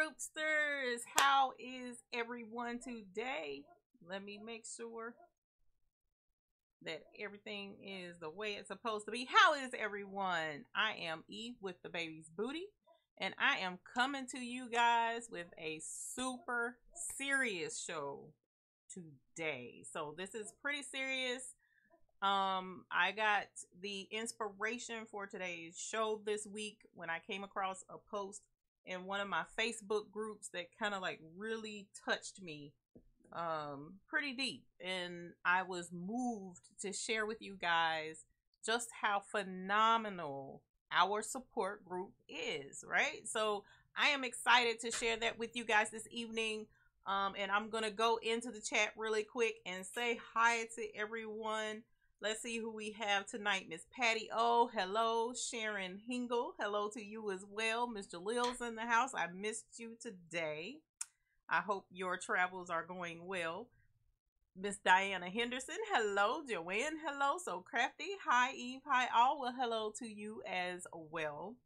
groupsters, how is everyone today? Let me make sure that everything is the way it's supposed to be. How is everyone? I am Eve with the baby's booty, and I am coming to you guys with a super serious show today. So this is pretty serious. I got the inspiration for today's show this week when I came across a post in one of my Facebook groups that kind of like really touched me pretty deep, and I was moved to share with you guys just how phenomenal our support group is, right? So I am excited to share that with you guys this evening. And I'm gonna go into the chat really quick and say hi to everyone. Let's see who we have tonight. Miss Patty O, hello. Sharon Hingle, hello to you as well. Miss Jalil's in the house. I missed you today. I hope your travels are going well. Miss Diana Henderson, hello. Joanne, hello. So Crafty, hi Eve, hi all. Well, hello to you as well.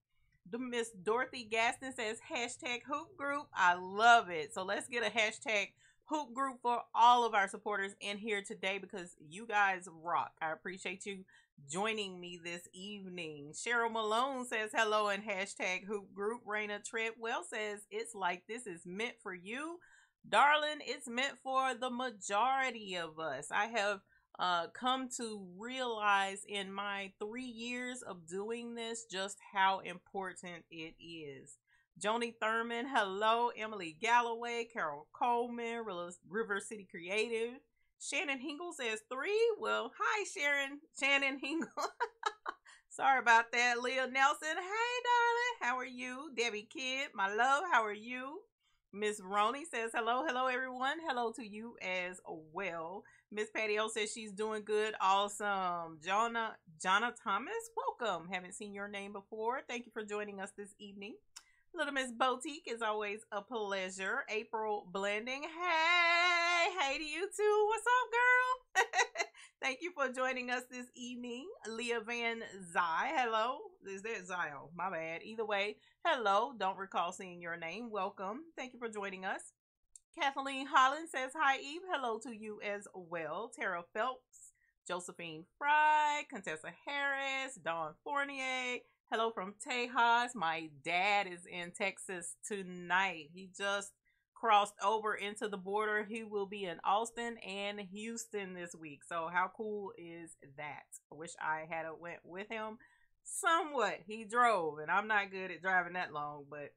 The Miss Dorothy Gaston says hashtag hoop group. I love it. So let's get a hashtag hoop group for all of our supporters in here today because you guys rock. I appreciate you joining me this evening. Cheryl Malone says hello and hashtag hoop group. Raina Treadwell says it's like this is meant for you. Darling, it's meant for the majority of us. I have come to realize in my 3 years of doing this just how important it is. Joni Thurman, hello. Emily Galloway, Carol Coleman, River City Creative. Shannon Hingle says 3. Well, hi, Shannon Hingle. Sorry about that. Leah Nelson, hey, darling. How are you? Debbie Kidd, my love, how are you? Miss Roney says hello. Hello, everyone. Hello to you as well. Miss Patty O says she's doing good. Awesome. Jonna Thomas, welcome. Haven't seen your name before. Thank you for joining us this evening. Little Miss Boutique is always a pleasure. April Blending, hey to you too. What's up, girl? Thank you for joining us this evening. Leah Van Zy, hello. Is that Zio? My bad. Either way, hello. Don't recall seeing your name. Welcome. Thank you for joining us. Kathleen Holland says hi, Eve. Hello to you as well. Tara Phelps, Josephine Fry, Contessa Harris, Dawn Fournier. Hello from Tejas. My dad is in Texas tonight. He just crossed over into the border. He will be in Austin and Houston this week. So how cool is that? I wish I had went with him. Somewhat. He drove, and I'm not good at driving that long, but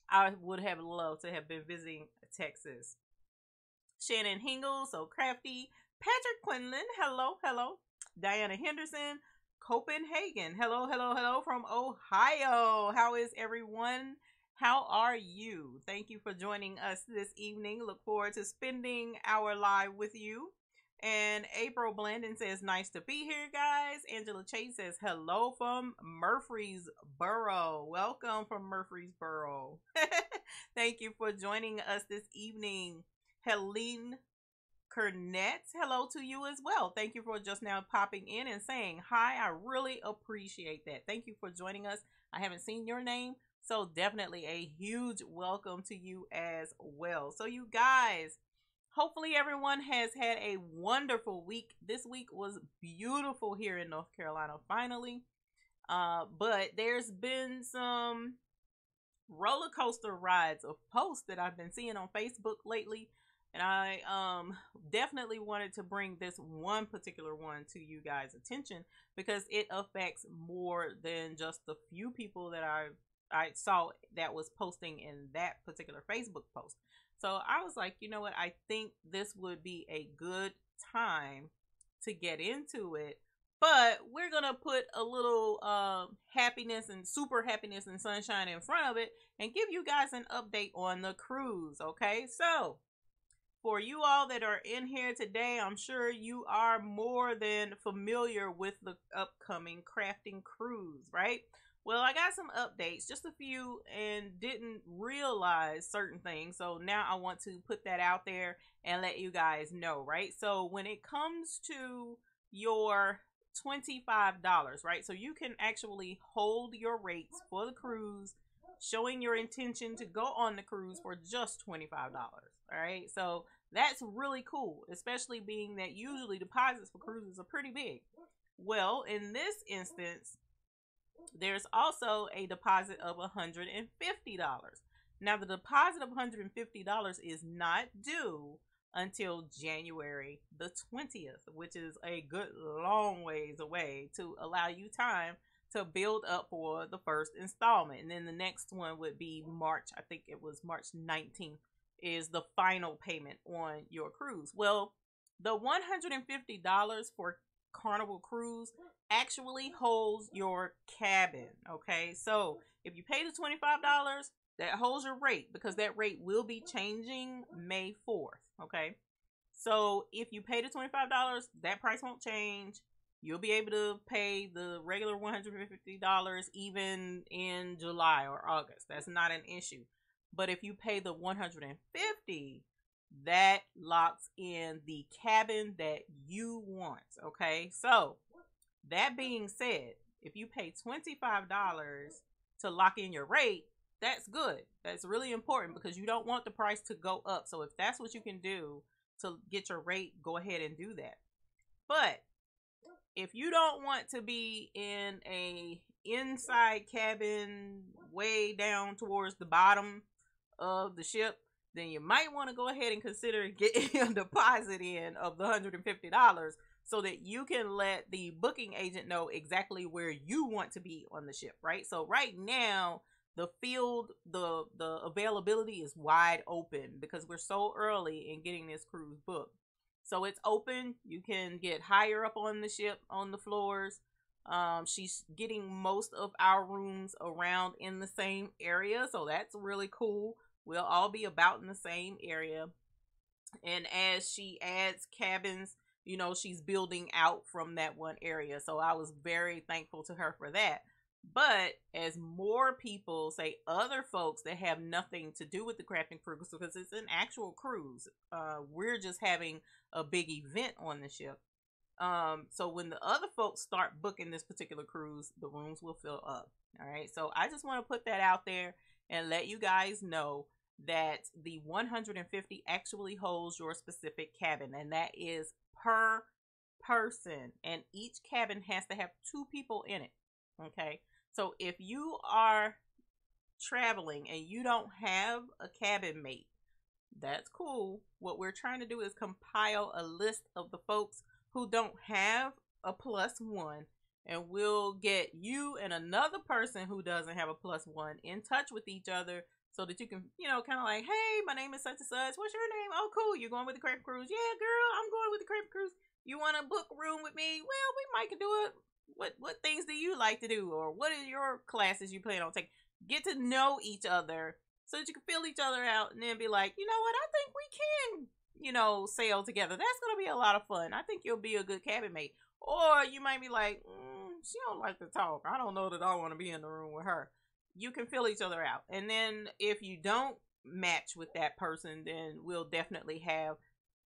I would have loved to have been visiting Texas. Shannon Hingle, so crafty. Patrick Quinlan, hello. Diana Henderson, Copenhagen, hello from Ohio. How is everyone? How are you? Thank you for joining us this evening. Look forward to spending our live with you. And April Blandon says, nice to be here, guys. Angela Chase says, hello from Murfreesboro. Welcome from Murfreesboro. Thank you for joining us this evening. Helene Kernett, hello to you as well. Thank you for just now popping in and saying hi. I really appreciate that. Thank you for joining us. I haven't seen your name, so definitely a huge welcome to you as well. So you guys, hopefully everyone has had a wonderful week. This week was beautiful here in North Carolina, finally. But there's been some roller coaster rides of posts that I've been seeing on Facebook lately. And I definitely wanted to bring this one particular one to you guys' attention because it affects more than just the few people that I saw that was posting in that particular Facebook post. So I was like, you know what? I think this would be a good time to get into it. But we're going to put a little happiness and super happiness and sunshine in front of it and give you guys an update on the cruise. Okay, so for you all that are in here today, I'm sure you are more than familiar with the upcoming crafting cruise, right? Well, I got some updates, just a few, and didn't realize certain things. So now I want to put that out there and let you guys know, right? So when it comes to your $25, right? So you can actually hold your rates for the cruise showing your intention to go on the cruise for just $25. All right, so that's really cool, especially being that usually deposits for cruises are pretty big. Well, in this instance, there's also a deposit of $150. Now, the deposit of $150 is not due until January the 20th, which is a good long ways away, to allow you time to build up for the first installment. And then the next one would be March, I think it was March 19th, is the final payment on your cruise. Well, the $150 for Carnival Cruise actually holds your cabin. Okay, so if you pay the $25, that holds your rate, because that rate will be changing May 4th. Okay, so if you pay the $25, that price won't change. You'll be able to pay the regular $150 even in July or August. That's not an issue. But if you pay the $150, that locks in the cabin that you want. Okay, so that being said, if you pay $25 to lock in your rate, that's good. That's really important, because you don't want the price to go up. So if that's what you can do to get your rate, go ahead and do that. But if you don't want to be in a inside cabin way down towards the bottom of the ship, then you might want to go ahead and consider getting a deposit in of the $150, so that you can let the booking agent know exactly where you want to be on the ship, right? So right now, the field, the availability is wide open, because we're so early in getting this cruise booked. So it's open. You can get higher up on the ship, on the floors. She's getting most of our rooms around in the same area, so that's really cool. We'll all be about in the same area. And as she adds cabins, you know, she's building out from that one area. So I was very thankful to her for that. But as more people, say other folks that have nothing to do with the crafting cruise, because it's an actual cruise, we're just having a big event on the ship. So when the other folks start booking this particular cruise, the rooms will fill up. All right, so I just want to put that out there and let you guys know that the $150 actually holds your specific cabin, and that is per person, and each cabin has to have 2 people in it. Okay, so if you are traveling and you don't have a cabin mate, that's cool. What we're trying to do is compile a list of the folks who don't have a +1, and we'll get you and another person who doesn't have a +1 in touch with each other, so that you can, you know, kind of like, hey, my name is such and such. What's your name? Oh, cool. You're going with the Crafting Cruise? Yeah, girl, I'm going with the Crafting Cruise. You want to book a room with me? Well, we might can do it. What things do you like to do? Or what are your classes you plan on taking? Get to know each other so that you can fill each other out, and then be like, you know what? I think we can, you know, sail together. That's going to be a lot of fun. I think you'll be a good cabin mate. Or you might be like, she don't like to talk. I don't know that I want to be in the room with her. You can fill each other out. And then if you don't match with that person, then we'll definitely have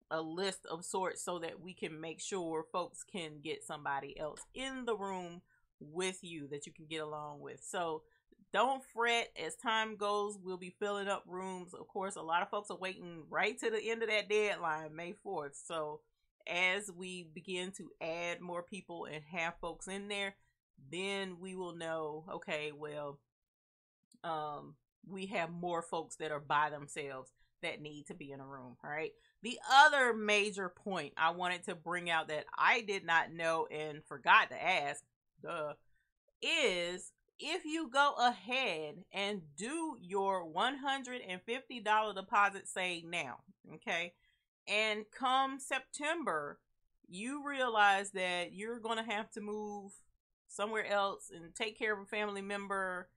a list of sorts, so that we can make sure folks can get somebody else in the room with you that you can get along with. So don't fret. As time goes, we'll be filling up rooms. Of course, a lot of folks are waiting right to the end of that deadline, May 4th. So as we begin to add more people and have folks in there, then we will know, okay, well, we have more folks that are by themselves that need to be in a room. All right. The other major point I wanted to bring out that I did not know and forgot to ask, is if you go ahead and do your $150 deposit, say now, okay, and come September, you realize that you're going to have to move somewhere else and take care of a family member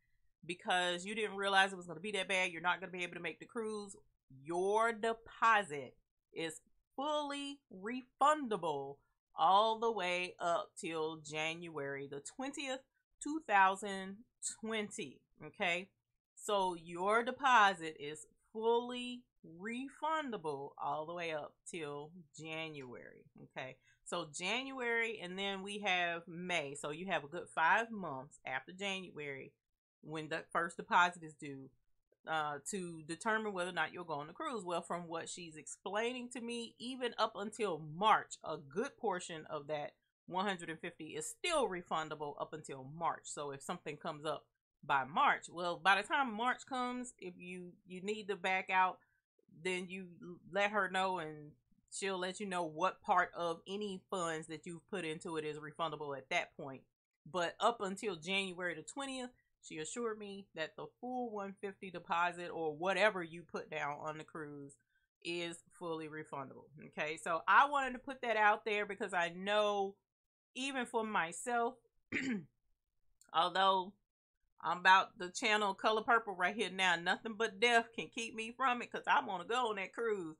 because you didn't realize it was going to be that bad, you're not going to be able to make the cruise, your deposit is fully refundable all the way up till January the 20th, 2020. Okay, so your deposit is fully refundable all the way up till January. Okay, so January, and then we have May, so you have a good 5 months after January when the first deposit is due, to determine whether or not you'll go on the cruise. Well, from what she's explaining to me, even up until March, a good portion of that 150 is still refundable up until March. So if something comes up by March, well, by the time March comes, if you need to back out, then you let her know, and she'll let you know what part of any funds that you've put into it is refundable at that point. But up until January the 20th, she assured me that the full 150 deposit or whatever you put down on the cruise is fully refundable. Okay, so I wanted to put that out there because I know even for myself, although I'm about the channel Color Purple right here now, nothing but death can keep me from it because I want to go on that cruise.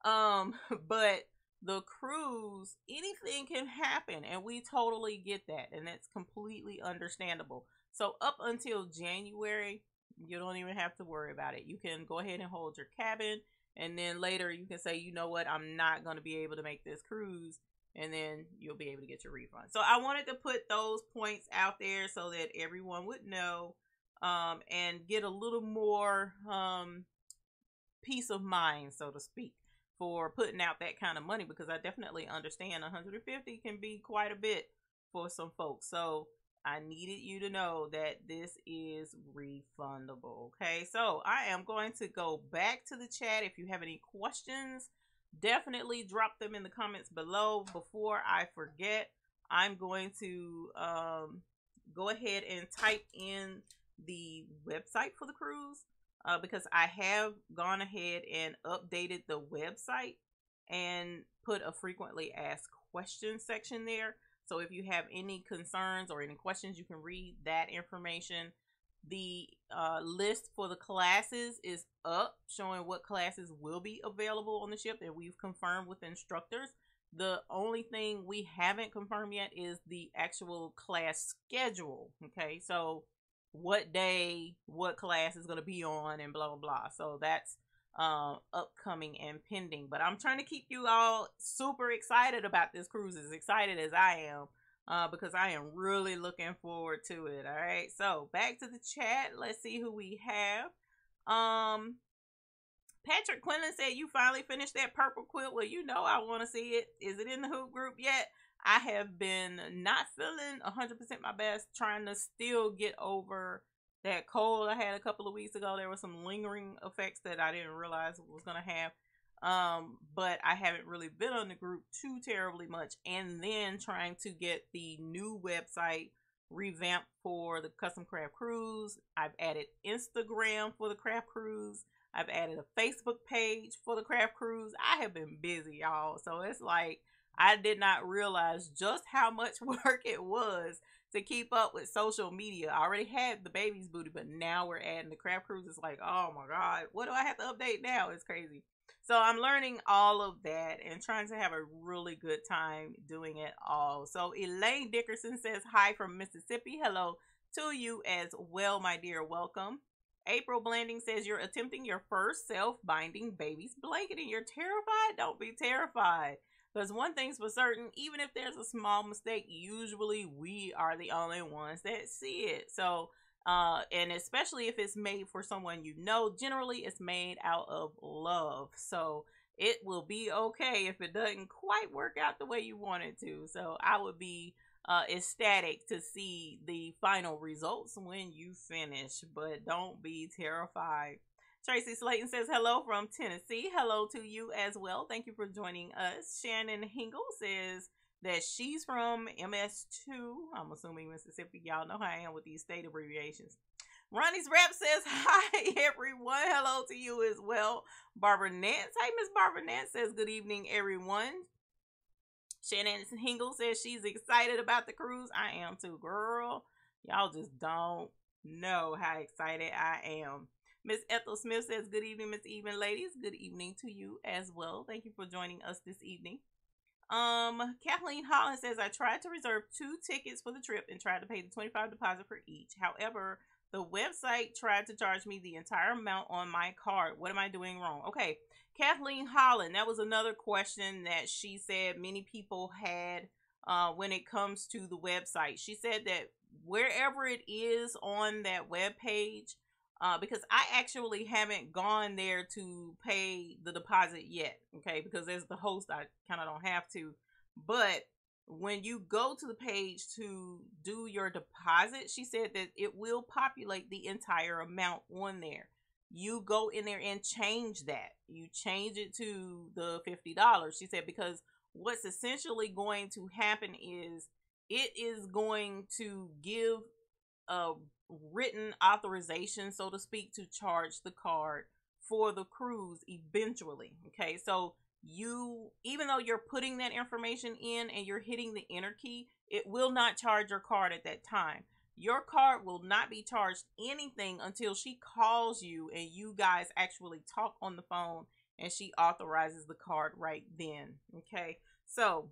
But the cruise, anything can happen, and we totally get that, and that's completely understandable. So up until January, you don't even have to worry about it. You can go ahead and hold your cabin, and then later you can say, you know what, I'm not going to be able to make this cruise, and then you'll be able to get your refund. So I wanted to put those points out there so that everyone would know, and get a little more peace of mind, so to speak, for putting out that kind of money, because I definitely understand 150 can be quite a bit for some folks. So I needed you to know that this is refundable. Okay, so I am going to go back to the chat. If you have any questions, definitely drop them in the comments below. Before I forget, I'm going to go ahead and type in the website for the cruise, because I have gone ahead and updated the website and put a frequently asked questions section there. So if you have any concerns or any questions, you can read that information. The list for the classes is up, showing what classes will be available on the ship that we've confirmed with instructors. The only thing we haven't confirmed yet is the actual class schedule. Okay, so what day, what class is going to be on, and blah, blah, blah. So that's upcoming and pending, but I'm trying to keep you all super excited about this cruise, as excited as I am, because I am really looking forward to it. All right, so back to the chat. Let's see who we have. Patrick Quinlan said, you finally finished that purple quilt. Well, you know I want to see it. Is it in the hoop group yet? I have been not feeling 100% my best, trying to still get over that cold I had a couple of weeks ago. There were some lingering effects that I didn't realize was going to have. But I haven't really been on the group too terribly much. And then trying to get the new website revamped for the Custom Craft Cruise. I've added Instagram for the Craft Cruise. I've added a Facebook page for the Craft Cruise. I have been busy, y'all. So it's like I did not realize just how much work it was to keep up with social media. I already had the baby's booty, but now we're adding the Craft Cruise. It's like, oh my God, what do I have to update now? It's crazy. So I'm learning all of that and trying to have a really good time doing it all. So Elaine Dickerson says, hi from Mississippi. Hello to you as well, my dear. Welcome. April Blanding says, you're attempting your first self-binding baby's blanket and you're terrified? Don't be terrified. Because one thing's for certain, even if there's a small mistake, usually we are the only ones that see it. So, and especially if it's made for someone you know, generally it's made out of love. So it will be okay if it doesn't quite work out the way you want it to. So I would be ecstatic to see the final results when you finish, but don't be terrified. Tracy Slayton says, hello from Tennessee. Hello to you as well. Thank you for joining us. Shannon Hingle says that she's from MS2. I'm assuming Mississippi. Y'all know how I am with these state abbreviations. Ronnie's Rap says, hi, everyone. Hello to you as well. Barbara Nance. Hey, Miss Barbara Nance says, good evening, everyone. Shannon Hingle says she's excited about the cruise. I am too, girl. Y'all just don't know how excited I am. Miss Ethel Smith says, good evening, Miss Even ladies. Good evening to you as well. Thank you for joining us this evening. Kathleen Holland says, I tried to reserve 2 tickets for the trip and tried to pay the $25 deposit for each. However, the website tried to charge me the entire amount on my card. What am I doing wrong? Okay, Kathleen Holland, that was another question that she said many people had when it comes to the website. She said that wherever it is on that web page, because I actually haven't gone there to pay the deposit yet, okay, because as the host I kind of don't have to. But when you go to the page to do your deposit, she said that it will populate the entire amount on there. You go in there and change that. You change it to the $50. She said, because what's essentially going to happen is it is going to give a written authorization, so to speak, to charge the card for the cruise eventually. Okay, so you, even though you're putting that information in and you're hitting the enter key, it will not charge your card at that time. Your card will not be charged anything until she calls you and you guys actually talk on the phone and she authorizes the card right then. Okay, so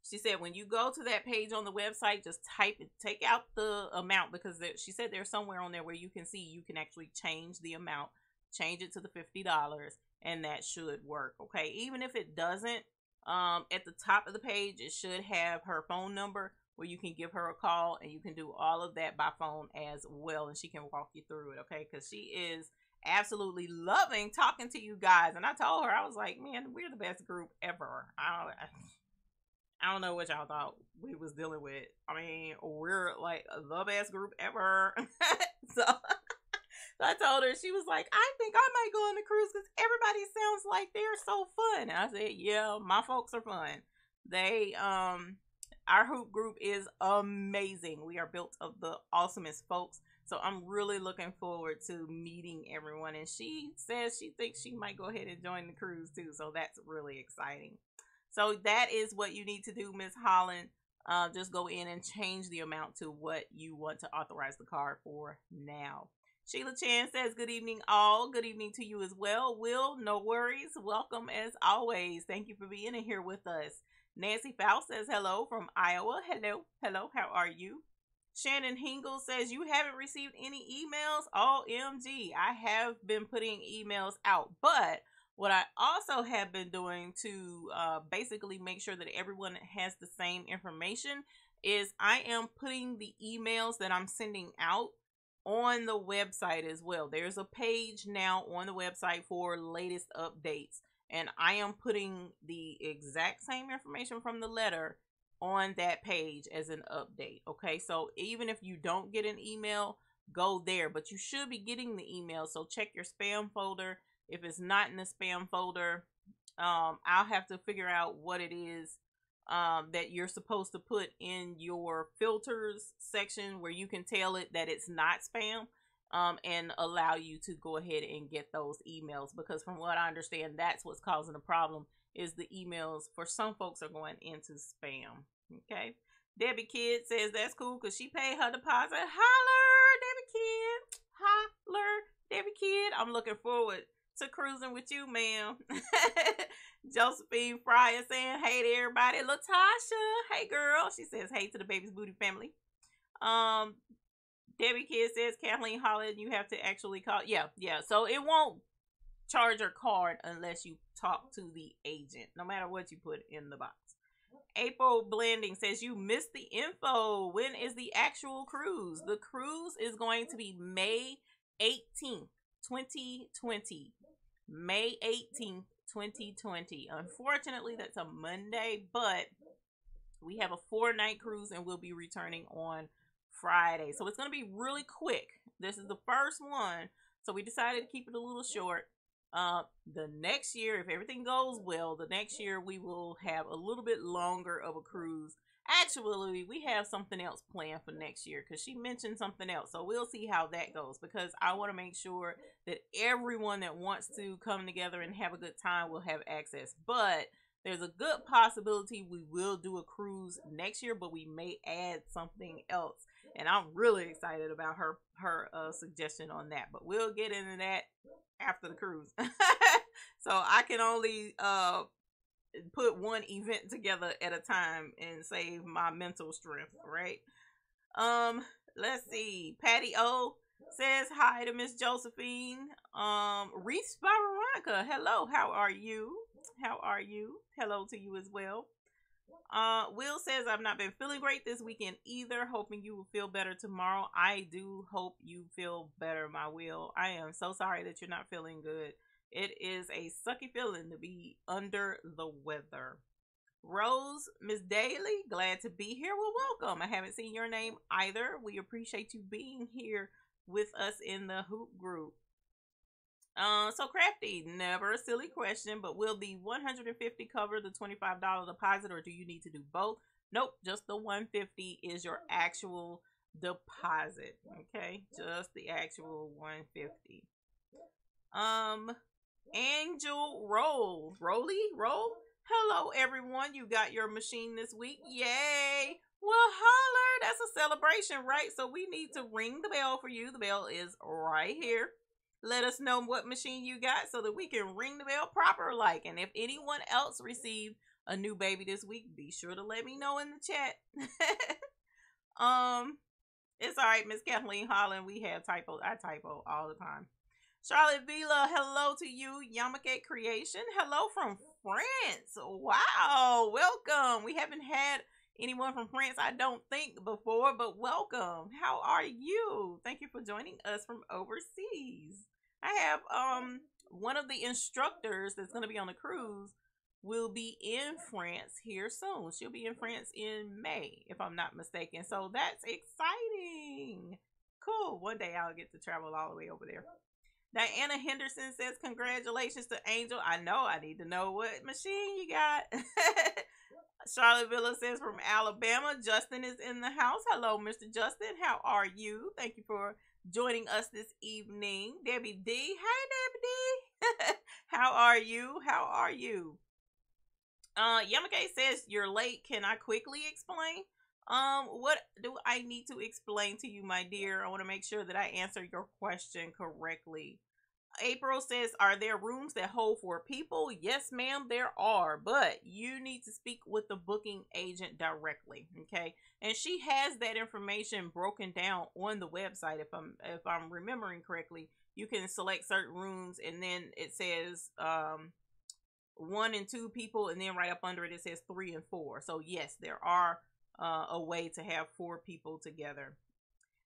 she said when you go to that page on the website, just type it, take out the amount, because she said there's somewhere on there where you can see you can actually change the amount, change it to the $50, and that should work. Okay, even if it doesn't, at the top of the page it should have her phone number where you can give her a call, and you can do all of that by phone as well, and she can walk you through it. Okay, because she is absolutely loving talking to you guys. And I told her, I was like, man, we're the best group ever. I don't know what y'all thought we was dealing with. I mean, we're like the best group ever. So I told her, she was like, I think I might go on the cruise because everybody sounds like they're so fun. And I said, yeah, my folks are fun. They, our hoop group is amazing. We are built of the awesomest folks. So I'm really looking forward to meeting everyone. And she says she thinks she might go ahead and join the cruise too. So that's really exciting. So that is what you need to do, Miss Holland. Just go in and change the amount to what you want to authorize the card for now. Sheila Chan says, good evening, all. Good evening to you as well. Will, no worries. Welcome as always. Thank you for being in here with us. Nancy Faust says, hello from Iowa. Hello. Hello. How are you? Shannon Hingle says, you haven't received any emails? OMG. I have been putting emails out, but what I also have been doing to basically make sure that everyone has the same information is I am putting the emails that I'm sending out on the website as well. There's a page now on the website for latest updates, and I am putting the exact same information from the letter on that page as an update. Okay, so even if you don't get an email, go there, but you should be getting the email. So check your spam folder. If it's not in the spam folder, I'll have to figure out what it is that you're supposed to put in your filters section where you can tell it that it's not spam, and allow you to go ahead and get those emails. Because from what I understand, that's what's causing the problem, is the emails for some folks are going into spam. Okay. Debbie Kidd says that's cool because she paid her deposit. Holler, Debbie Kidd. Holler, Debbie Kidd. I'm looking forward to cruising with you, ma'am. Josephine Fryer saying hey to everybody. Latasha, hey girl. She says hey to the Baby's Booty family. Debbie Kidd says Kathleen Holland, you have to actually call. Yeah. So it won't charge your card unless you talk to the agent, no matter what you put in the box. April Blending says you missed the info. When is the actual cruise? The cruise is going to be May 18th, 2020. May 18th, 2020. Unfortunately, that's a Monday, but we have a 4-night cruise and we'll be returning on Friday. So it's going to be really quick. This is the first one, so we decided to keep it a little short. The next year, if everything goes well, the next year we will have a little bit longer of a cruise. Actually, we have something else planned for next year because she mentioned something else. So we'll see how that goes, because I want to make sure that everyone that wants to come together and have a good time will have access. But there's a good possibility we will do a cruise next year, but we may add something else. And I'm really excited about her suggestion on that. But we'll get into that after the cruise. So I can only put one event together at a time and save my mental strength, right? Let's see. Patty O says hi to Miss Josephine. Reese Veronica, hello, how are you? How are you? Hello to you as well. Will says, I've not been feeling great this weekend either. Hoping you will feel better tomorrow. I do hope you feel better, my Will. I am so sorry that you're not feeling good. It is a sucky feeling to be under the weather. Rose, Miss Daly, glad to be here. Well, welcome. I haven't seen your name either. We appreciate you being here with us in the hoop group. So Crafty, never a silly question, but will the 150 cover the $25 deposit, or do you need to do both? Nope, just the 150 is your actual deposit. Okay, just the actual 150. Angel Roll. Hello everyone, you got your machine this week. Yay! Well, holler, that's a celebration, right? So we need to ring the bell for you. The bell is right here. Let us know what machine you got so that we can ring the bell proper like. And if anyone else received a new baby this week, be sure to let me know in the chat. It's all right, Miss Kathleen Holland. We have typos. I typo all the time. Charlotte Villa, hello to you. Yamake Creation, hello from France. Wow, welcome. We haven't had anyone from France, I don't think, before, but welcome. How are you? Thank you for joining us from overseas. I have one of the instructors that's going to be on the cruise will be in France here soon. She'll be in France in May, if I'm not mistaken. So that's exciting. Cool. One day I'll get to travel all the way over there. Diana Henderson says, congratulations to Angel. I know, I need to know what machine you got. Charlotte Villa says, from Alabama, Justin is in the house. Hello, Mr. Justin. How are you? Thank you for joining us this evening. Debbie D. Hi, Debbie D. How are you? How are you? Yamake says, you're late. Can I quickly explain? What do I need to explain to you, my dear? I want to make sure that I answer your question correctly. April says, are there rooms that hold 4 people? Yes, ma'am, there are, but you need to speak with the booking agent directly, okay? And she has that information broken down on the website. If I'm remembering correctly, you can select certain rooms, and then it says 1 and 2 people, and then right up under it, it says 3 and 4. So yes, there are a way to have 4 people together.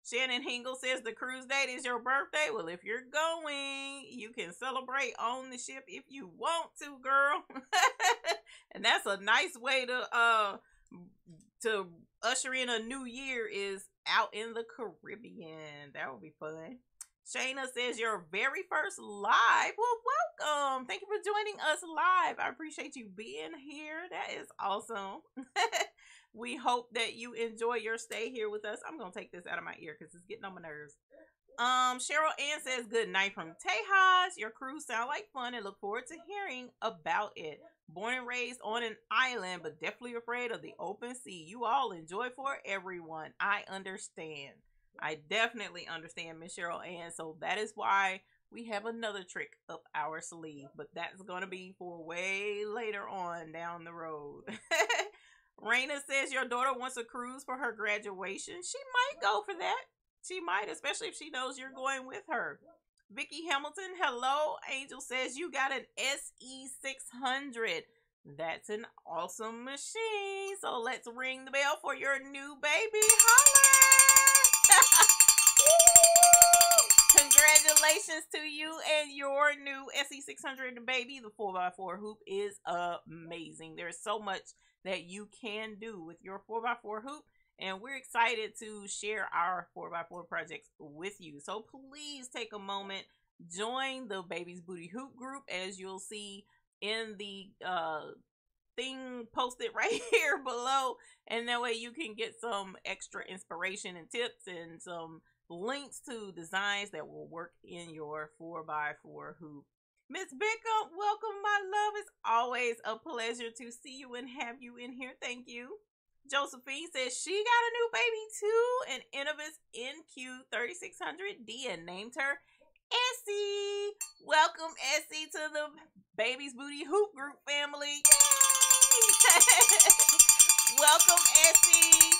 Shannon Hingle says, the cruise date is your birthday. Well, if you're going, you can celebrate on the ship if you want to, girl. And that's a nice way to usher in a new year, is out in the Caribbean. That would be fun. Shayna says, your very first live. Well, welcome. Thank you for joining us live. I appreciate you being here. That is awesome. We hope that you enjoy your stay here with us. I'm going to take this out of my ear because it's getting on my nerves. Cheryl Ann says, good night from Tejas. Your cruise sound like fun and look forward to hearing about it. Born and raised on an island, but definitely afraid of the open sea. You all enjoy for everyone. I understand. I definitely understand, Miss Cheryl Ann. So that is why we have another trick up our sleeve. But that's going to be for way later on down the road. Raina says, your daughter wants a cruise for her graduation. She might go for that. She might, especially if she knows you're going with her. Vicky Hamilton, hello. Angel says, you got an SE600. That's an awesome machine. So let's ring the bell for your new baby. Holla! Congratulations to you and your new SE600 baby. The 4x4 hoop is amazing. There's so much that you can do with your 4x4 hoop, and we're excited to share our 4x4 projects with you. So please take a moment, join the Baby's Booty Hoop group, as you'll see in the thing posted right here below, and that way you can get some extra inspiration and tips and some links to designs that will work in your 4x4 hoop. Miss Bickham, welcome, my love. It's always a pleasure to see you and have you in here. Thank you. Josephine says she got a new baby too, an Innovis NQ3600D, and named her Essie. Welcome, Essie, to the Baby's Booty Hoop Group family. Yay! Welcome, Essie.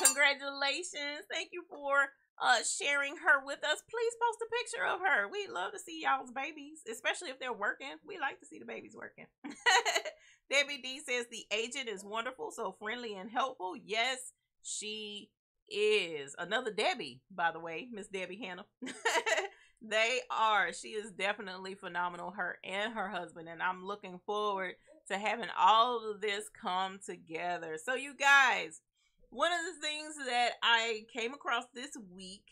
Congratulations. Thank you for sharing her with us. Please post a picture of her. We love to see y'all's babies, especially if they're working. We like to see the babies working. Debbie D says the agent is wonderful, so friendly and helpful. Yes, she is. Another Debbie, by the way, Miss Debbie Hannah. They are. She is definitely phenomenal, her and her husband, and I'm looking forward to having all of this come together. So you guys, one of the things that I came across this week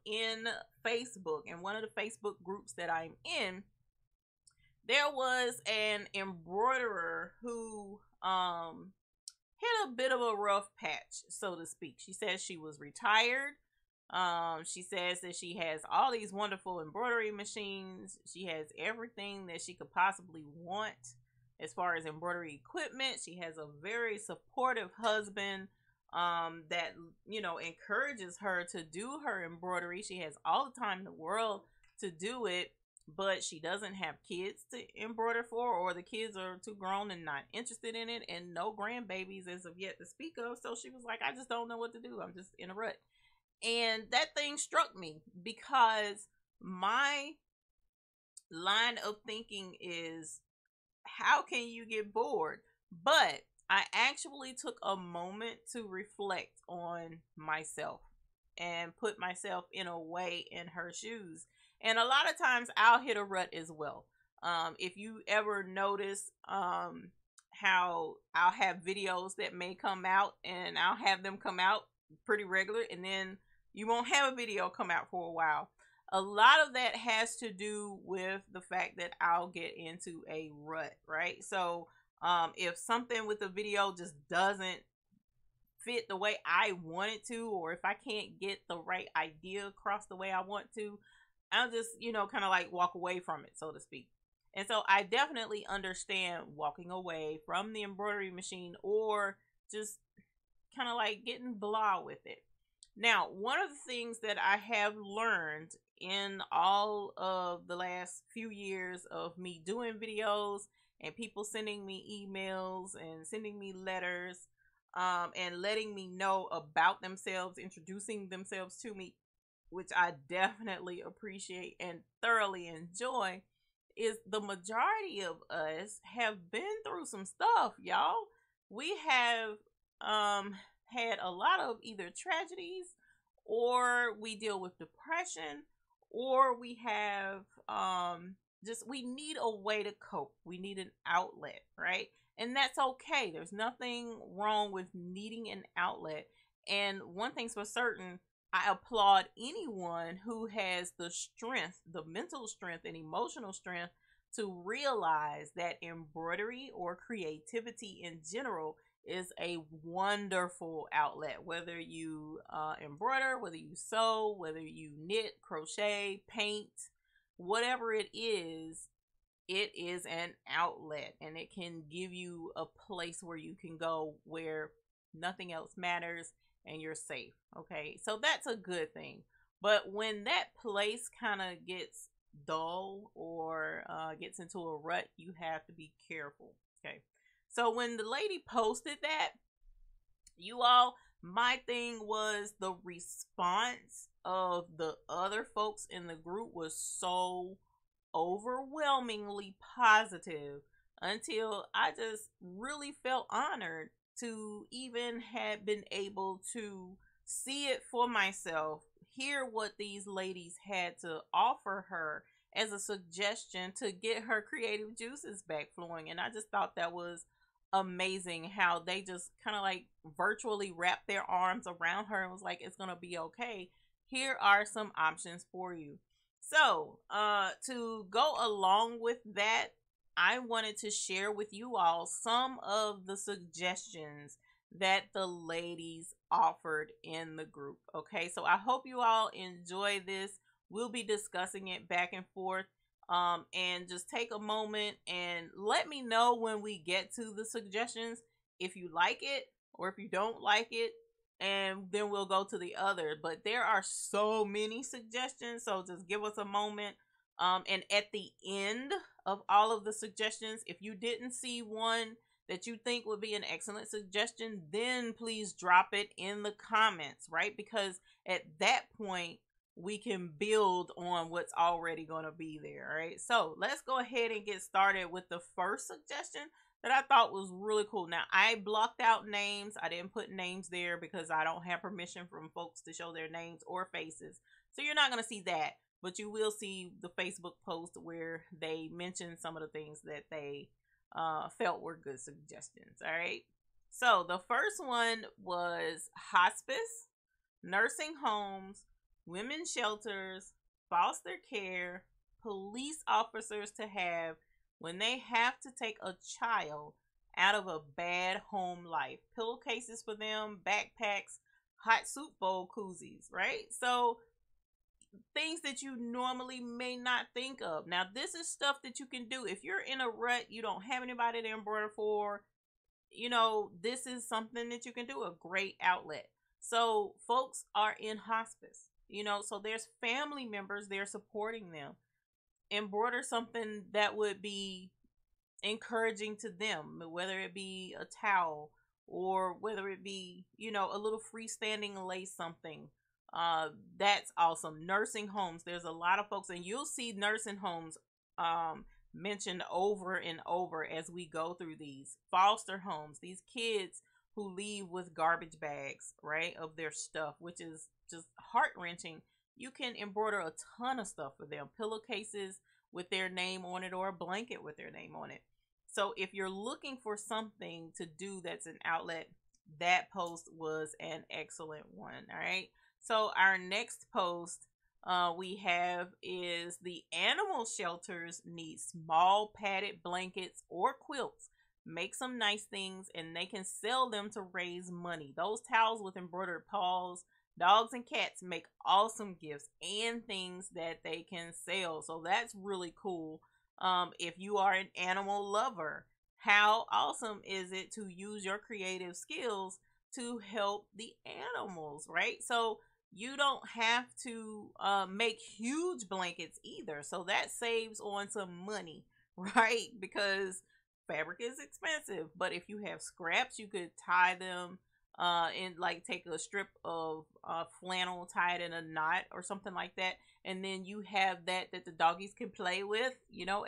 in Facebook, and one of the Facebook groups that I'm in, there was an embroiderer who hit a bit of a rough patch, so to speak. She says she was retired. She says that she has all these wonderful embroidery machines. She has everything that she could possibly want as far as embroidery equipment. She has a very supportive husband that, you know, encourages her to do her embroidery. She has all the time in the world to do it, but she doesn't have kids to embroider for, or the kids are too grown and not interested in it, and no grandbabies as of yet to speak of. So she was like, I just don't know what to do. I'm just in a rut. And that thing struck me, because my line of thinking is, how can you get bored? But I actually took a moment to reflect on myself and put myself in a way in her shoes. And a lot of times I'll hit a rut as well. If you ever notice how I'll have videos that may come out, and I'll have them come out pretty regular, and then you won't have a video come out for a while. A lot of that has to do with the fact that I'll get into a rut, right? So if something with the video just doesn't fit the way I want it to, or if I can't get the right idea across the way I want to, I'll just, you know, kind of like walk away from it, so to speak. And so I definitely understand walking away from the embroidery machine, or just kind of like getting blah with it. Now, one of the things that I have learned in all of the last few years of me doing videos, and people sending me emails and sending me letters, and letting me know about themselves, introducing themselves to me, which I definitely appreciate and thoroughly enjoy, is the majority of us have been through some stuff, y'all. We have had a lot of either tragedies, or we deal with depression, or we have we need a way to cope. We need an outlet, right? And that's okay. There's nothing wrong with needing an outlet. And one thing's for certain, I applaud anyone who has the strength, the mental strength and emotional strength, to realize that embroidery or creativity in general is a wonderful outlet. Whether you embroider, whether you sew, whether you knit, crochet, paint, whatever it is an outlet, and it can give you a place where you can go where nothing else matters and you're safe. Okay, so that's a good thing. But when that place kind of gets dull, or gets into a rut, you have to be careful. Okay, so when the lady posted that, you all, my thing was the response of the other folks in the group was so overwhelmingly positive, until I just really felt honored to even have been able to see it for myself, hear what these ladies had to offer her as a suggestion to get her creative juices back flowing. And I just thought that was amazing, how they just kind of like virtually wrapped their arms around her and was like, it's gonna be okay. Here are some options for you. So to go along with that, I wanted to share with you all some of the suggestions that the ladies offered in the group. Okay, so I hope you all enjoy this. We'll be discussing it back and forth. And just take a moment and let me know when we get to the suggestions, if you like it or if you don't like it, and then we'll go to the other. But there are so many suggestions, so just give us a moment. And at the end of all of the suggestions, if you didn't see one that you think would be an excellent suggestion, then please drop it in the comments, right? Because at that point, we can build on what's already going to be there, right? So let's go ahead and get started with the first suggestion that I thought was really cool. Now, I blocked out names. I didn't put names there because I don't have permission from folks to show their names or faces. So you're not going to see that, but you will see the Facebook post where they mentioned some of the things that they felt were good suggestions. All right. So the first one was hospice, nursing homes, women's shelters, foster care, police officers to have when they have to take a child out of a bad home life. Pillowcases for them, backpacks, hot soup bowl koozies, right? So things that you normally may not think of. Now, this is stuff that you can do. If you're in a rut, you don't have anybody to embroider for, this is something that you can do, a great outlet. So folks are in hospice, so there's family members there supporting them. Embroider something that would be encouraging to them, whether it be a towel or whether it be, a little freestanding lace something. That's awesome. Nursing homes, there's a lot of folks, and you'll see nursing homes mentioned over and over as we go through these. Foster homes, these kids who leave with garbage bags, right, of their stuff, which is just heart-wrenching. You can embroider a ton of stuff for them. Pillowcases with their name on it or a blanket with their name on it. So if you're looking for something to do that's an outlet, that post was an excellent one. All right. So our next post we have is the animal shelters need small padded blankets or quilts. Make some nice things and they can sell them to raise money. Those towels with embroidered paws, dogs and cats make awesome gifts and things that they can sell. So that's really cool. If you are an animal lover, how awesome is it to use your creative skills to help the animals, right? So you don't have to make huge blankets either. So that saves on some money, right? Because fabric is expensive. But if you have scraps, you could tie them and like take a strip of flannel, tie it in a knot or something like that, and then you have that the doggies can play with,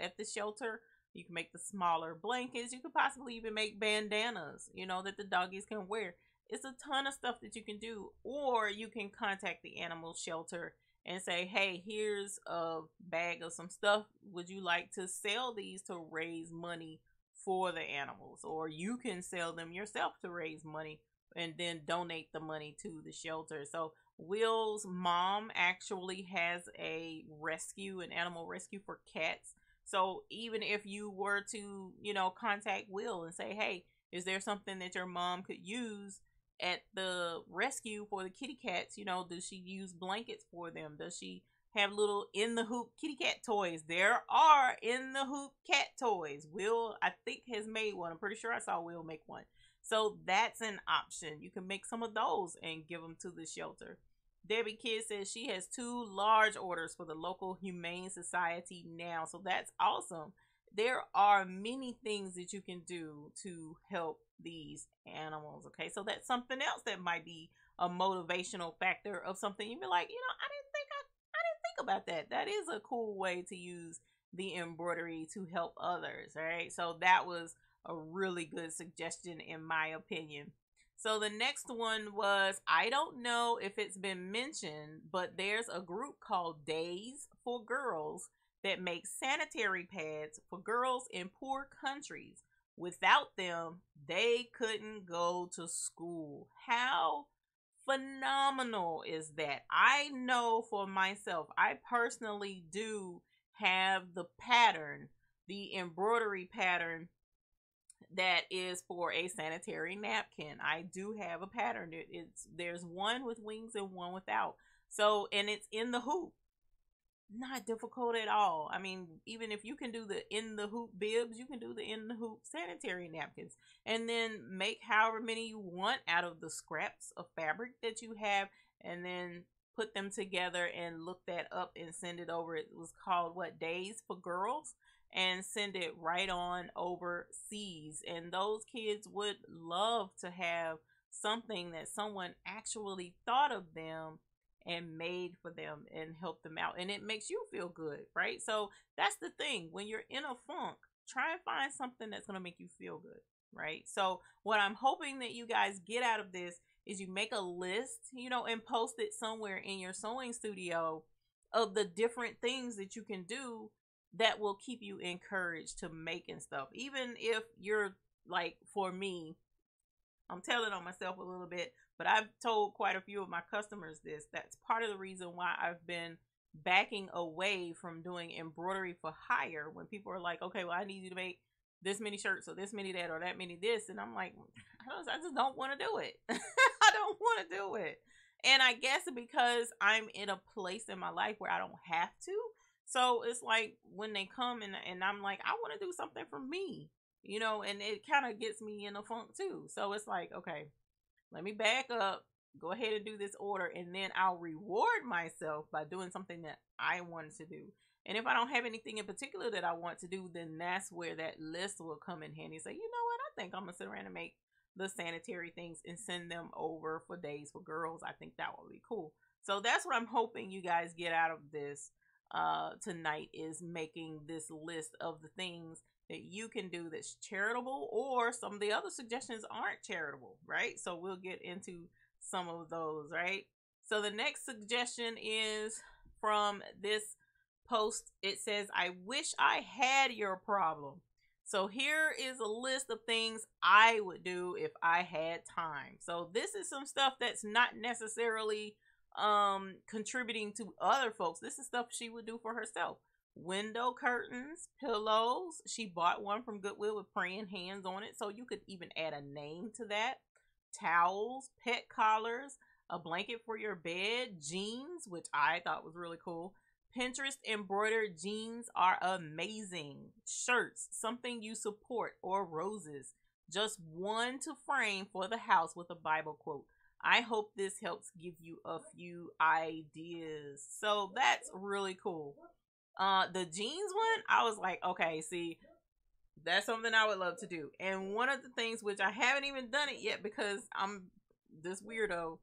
at the shelter. You can make the smaller blankets. You could possibly even make bandanas, that the doggies can wear. It's a ton of stuff that you can do. Or you can contact the animal shelter and say, hey, here's a bag of some stuff. Would you like to sell these to raise money for the animals? Or you can sell them yourself to raise money and then donate the money to the shelter. So Will's mom actually has an animal rescue for cats. So even if you were to, contact Will and say, hey, is there something that your mom could use at the rescue for the kitty cats? Does she use blankets for them? Does she have little in the hoop kitty cat toys? There are in the hoop cat toys. Will, I think, has made one. I'm pretty sure I saw Will make one. So that's an option. You can make some of those and give them to the shelter. Debbie Kidd says she has 2 large orders for the local Humane Society now. So that's awesome. There are many things that you can do to help these animals. Okay, so that's something else that might be a motivational factor of something. You'd be like, I didn't think about that. That is a cool way to use the embroidery to help others. All right, so that was a really good suggestion in my opinion. So the next one was, I don't know if it's been mentioned, but there's a group called Days for Girls that makes sanitary pads for girls in poor countries. Without them, they couldn't go to school. How phenomenal is that? I know for myself, I personally do have the pattern, the embroidery pattern that is for a sanitary napkin. I do have a pattern. There's one with wings and one without. So, and it's in the hoop. Not difficult at all. I mean, even if you can do the in the hoop bibs, you can do the in the hoop sanitary napkins, and then make however many you want out of the scraps of fabric that you have, and then put them together and look that up and send it over. It was called Days for Girls, and send it right on overseas. And those kids would love to have something that someone actually thought of them and made for them and help them out, and it makes you feel good, right? So that's the thing. When you're in a funk, try and find something that's going to make you feel good, right? So what I'm hoping that you guys get out of this is you make a list, and post it somewhere in your sewing studio of the different things that you can do that will keep you encouraged to make and stuff. Even if you're like, for me, I'm telling on myself a little bit, but I've told quite a few of my customers this. That's part of the reason why I've been backing away from doing embroidery for hire. When people are like, okay, well, I need you to make this many shirts or this many that or that many this. And I'm like, I just don't want to do it. I don't want to do it. And I guess because I'm in a place in my life where I don't have to. So it's like when they come and I'm like, I want to do something for me, and it kind of gets me in a funk too. So it's like, okay, let me back up, go ahead and do this order, and then I'll reward myself by doing something that I wanted to do. And if I don't have anything in particular that I want to do, then that's where that list will come in handy. Say, you know what, I think I'm going to sit around and make the sanitary things and send them over for days for girls. I think that would be cool. So that's what I'm hoping you guys get out of this tonight, is making this list of the things that you can do that's charitable, or some of the other suggestions aren't charitable, right? So we'll get into some of those, right? So the next suggestion is from this post. It says, I wish I had your problem. So here is a list of things I would do if I had time. So this is some stuff that's not necessarily contributing to other folks. This is stuff she would do for herself. Window curtains, pillows. She bought one from Goodwill with praying hands on it, so you could even add a name to that. Towels, pet collars, a blanket for your bed, jeans, which I thought was really cool. Pinterest embroidered jeans are amazing. Shirts, something you support, or roses. Just one to frame for the house with a Bible quote. I hope this helps give you a few ideas. So that's really cool. The jeans one, I was like, okay, see, that's something I would love to do. And one of the things, which I haven't even done it yet because I'm this weirdo,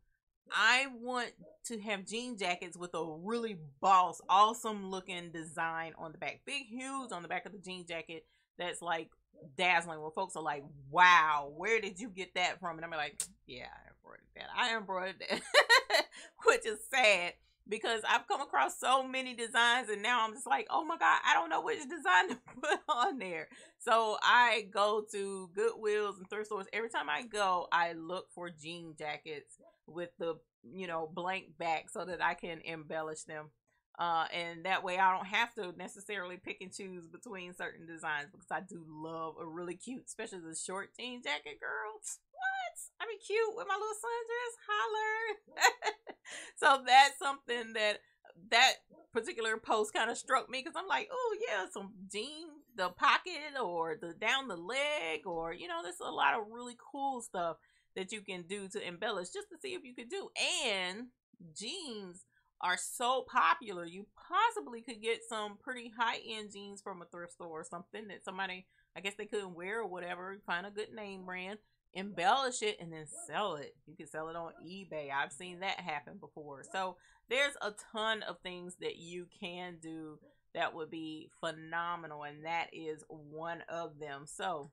I want to have jean jackets with a really boss, awesome looking design on the back. Big, huge on the back of the jean jacket that's like dazzling, where folks are like, wow, where did you get that from? And I'm like, yeah, I embroidered that. Which is sad, because I've come across so many designs and now I'm just like, oh my God, I don't know which design to put on there. So I go to Goodwills and thrift stores. Every time I go, I look for jean jackets with the, blank back so that I can embellish them. And that way I don't have to necessarily pick and choose between certain designs, because I do love a really cute, especially the short jean jacket, girl. What? I mean, cute with my little sundress, holler. So that's something that particular post kind of struck me, because I'm like, oh yeah, some jean, the pocket or the down the leg, or there's a lot of really cool stuff that you can do to embellish, just to see if you could do. And jeans are so popular, you possibly could get some pretty high-end jeans from a thrift store or something that somebody, I guess, they couldn't wear or whatever. Find a good name brand, embellish it, and then sell it. You can sell it on eBay. I've seen that happen before. So there's a ton of things that you can do that would be phenomenal, and that is one of them. So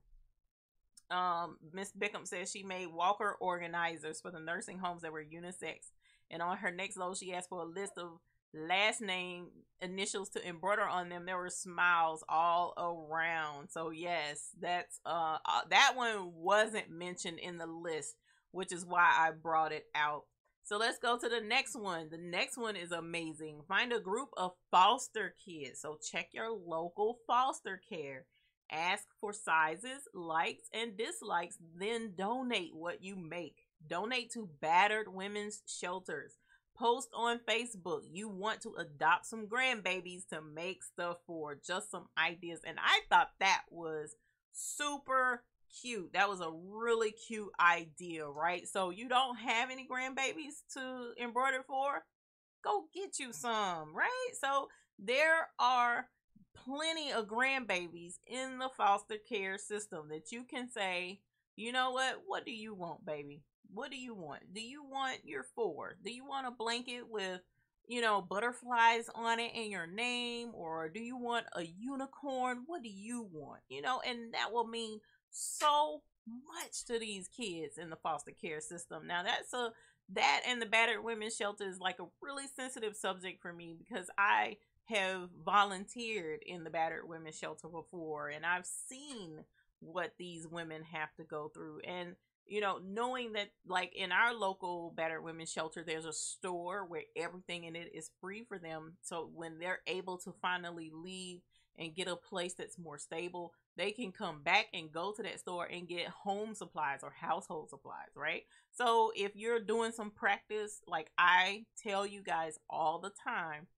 Miss Bickham says she made walker organizers for the nursing homes that were unisex, and on her next load she asked for a list of last name initials to embroider on them. There were smiles all around. So yes, that's that one wasn't mentioned in the list, which is why I brought it out. So let's go to the next one. The next one is amazing. Find a group of foster kids. So check your local foster care. Ask for sizes, likes, and dislikes, then donate what you make. Donate to battered women's shelters. Post on Facebook. You want to adopt some grandbabies to make stuff for. Just some ideas. And I thought that was super cute. That was a really cute idea, right? So you don't have any grandbabies to embroider for? Go get you some, right? So there are plenty of grandbabies in the foster care system that you can say, you know what do you want, baby? What do you want? Do you want your 4? Do you want a blanket with you know, butterflies on it in your name, or do you want a unicorn? What do you want? You know, and that will mean so much to these kids in the foster care system. Now, that and the battered women's shelter is like a really sensitive subject for me, because I have volunteered in the battered women's shelter before, and I've seen what these women have to go through. And you know, knowing that like in our local battered women's shelter, there's a store where everything in it is free for them. So when they're able to finally leave and get a place that's more stable, they can come back and go to that store and get home supplies or household supplies, right? So if you're doing some practice, like I tell you guys all the time,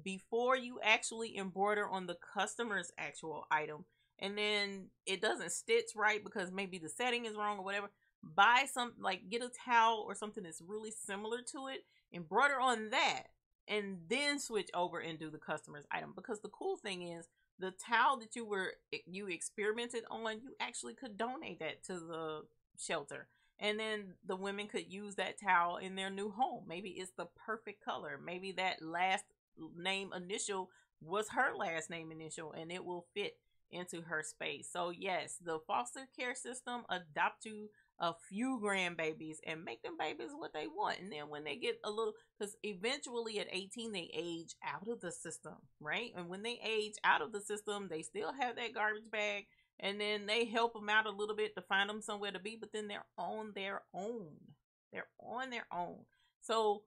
before you actually embroider on the customer's actual item, and then it doesn't stitch right because maybe the setting is wrong or whatever, buy some, like get a towel or something that's really similar to it, embroider on that, and then switch over and do the customer's item. Because the cool thing is, the towel that you experimented on, you actually could donate that to the shelter, and then the women could use that towel in their new home. Maybe it's the perfect color, maybe that last name initial was her last name initial, and it will fit into her space. So yes, the foster care system adopt you a few grandbabies and make them babies what they want. And then when they get a little, because eventually at 18 they age out of the system, right? And when they age out of the system, they still have that garbage bag, and then they help them out a little bit to find them somewhere to be, but then they're on their own. They're on their own. So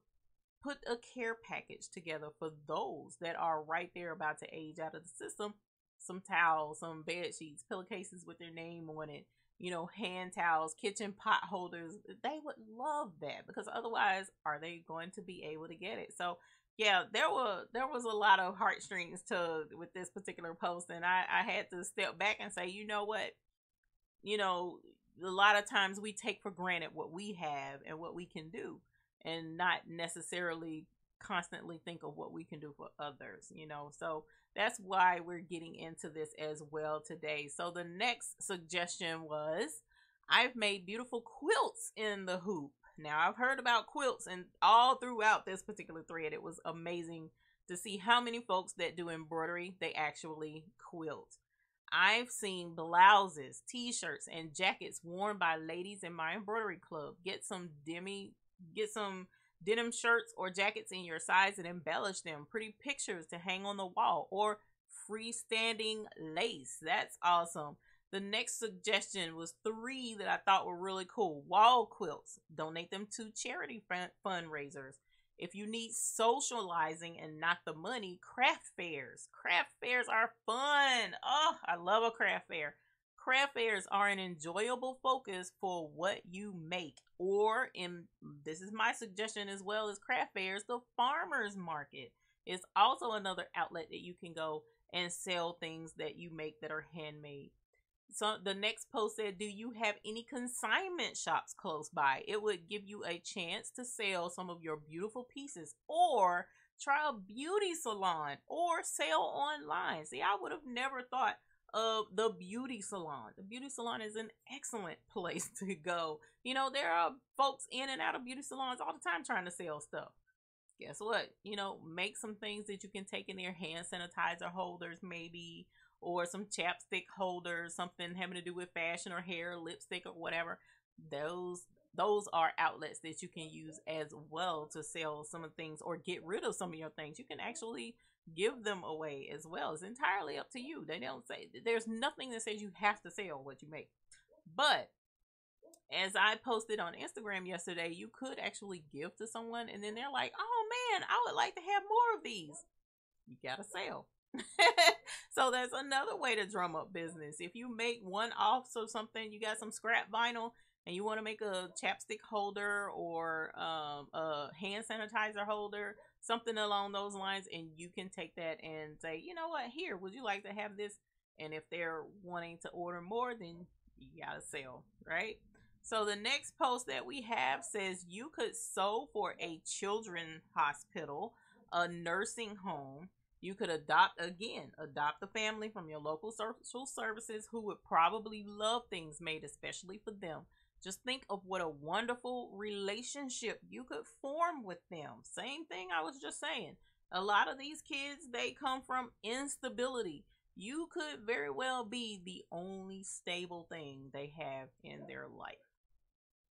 put a care package together for those that are right there about to age out of the system. Some towels, some bed sheets, pillowcases with their name on it, you know, hand towels, kitchen pot holders. They would love that, because otherwise, are they going to be able to get it? So yeah, there was a lot of heartstrings tugged with this particular post, and I had to step back and say, you know what, you know, a lot of times we take for granted what we have and what we can do, and not necessarily constantly think of what we can do for others, you know. So that's why we're getting into this as well today. So the next suggestion was, I've made beautiful quilts in the hoop. Now, I've heard about quilts, and all throughout this particular thread, it was amazing to see how many folks that do embroidery, they actually quilt. I've seen blouses, t-shirts, and jackets worn by ladies in my embroidery club. Get some denim shirts or jackets in your size and embellish them. Pretty pictures to hang on the wall, or freestanding lace. That's awesome. The next suggestion was 3 that I thought were really cool. Wall quilts. Donate them to charity fundraisers. If you need socializing and not the money, craft fairs. Craft fairs are fun. Oh, I love a craft fair. Craft fairs are an enjoyable focus for what you make. Or, this is my suggestion as well as craft fairs, the farmers market is also another outlet that you can go and sell things that you make that are handmade. So the next post said, do you have any consignment shops close by? It would give you a chance to sell some of your beautiful pieces, or try a beauty salon, or sell online. See, I would have never thought of the beauty salon. The beauty salon is an excellent place to go. You know, there are folks in and out of beauty salons all the time trying to sell stuff. Guess what? You know, make some things that you can take in there, hand sanitizer holders maybe, or some chapstick holders, something having to do with fashion or hair, lipstick or whatever. Those are outlets that you can use as well to sell some of the things, or get rid of some of your things. You can actually give them away as well. It's entirely up to you. They don't say, there's nothing that says you have to sell what you make. But as I posted on Instagram yesterday, you could actually give to someone, and then they're like, oh man, I would like to have more of these. You gotta sell. So that's another way to drum up business. If you make one-offs or something, you got some scrap vinyl and you want to make a chapstick holder, or a hand sanitizer holder, something along those lines, and you can take that and say, you know what, here, would you like to have this? And if they're wanting to order more, then you gotta sell, right? So the next post that we have says, you could sew for a children's hospital, a nursing home. You could adopt a family from your local social services who would probably love things made especially for them. Just think of what a wonderful relationship you could form with them. Same thing I was just saying. A lot of these kids, they come from instability. You could very well be the only stable thing they have in their life.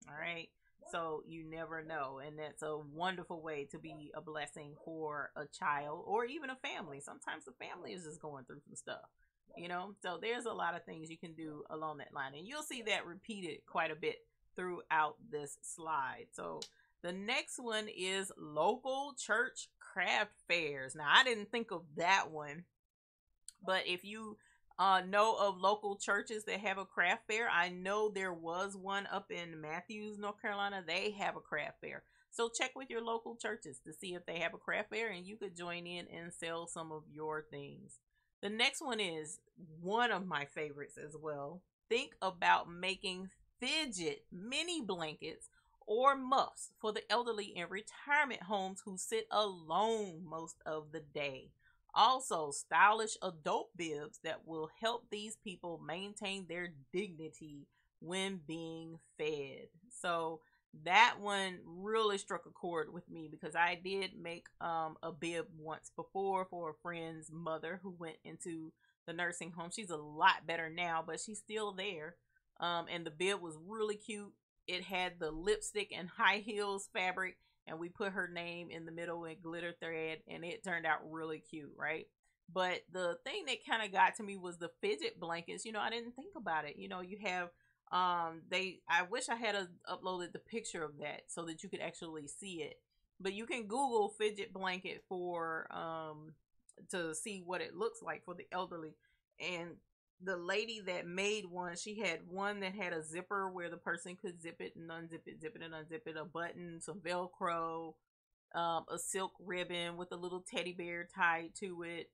All right. So you never know. And that's a wonderful way to be a blessing for a child or even a family. Sometimes the family is just going through some stuff, you know? So there's a lot of things you can do along that line. And you'll see that repeated quite a bit throughout this slide. So the next one is local church craft fairs. Now, I didn't think of that one, but if you know of local churches that have a craft fair, I know there was one up in Matthews, North Carolina. They have a craft fair. So check with your local churches to see if they have a craft fair and you could join in and sell some of your things. The next one is one of my favorites as well. Think about making fidget mini blankets or muffs for the elderly in retirement homes who sit alone most of the day. Also, stylish adult bibs that will help these people maintain their dignity when being fed. So that one really struck a chord with me because I did make a bib once before for a friend's mother who went into the nursing home. She's a lot better now, but she's still there. And the bib was really cute. It had the lipstick and high heels fabric, and we put her name in the middle with glitter thread, and it turned out really cute, right? But the thing that kind of got to me was the fidget blankets. You know, I didn't think about it. You know, you have I wish I had uploaded the picture of that so that you could actually see it. But you can Google fidget blanket for to see what it looks like for the elderly. And the lady that made one, she had one that had a zipper where the person could zip it and unzip it, zip it and unzip it, a button, some Velcro, a silk ribbon with a little teddy bear tied to it.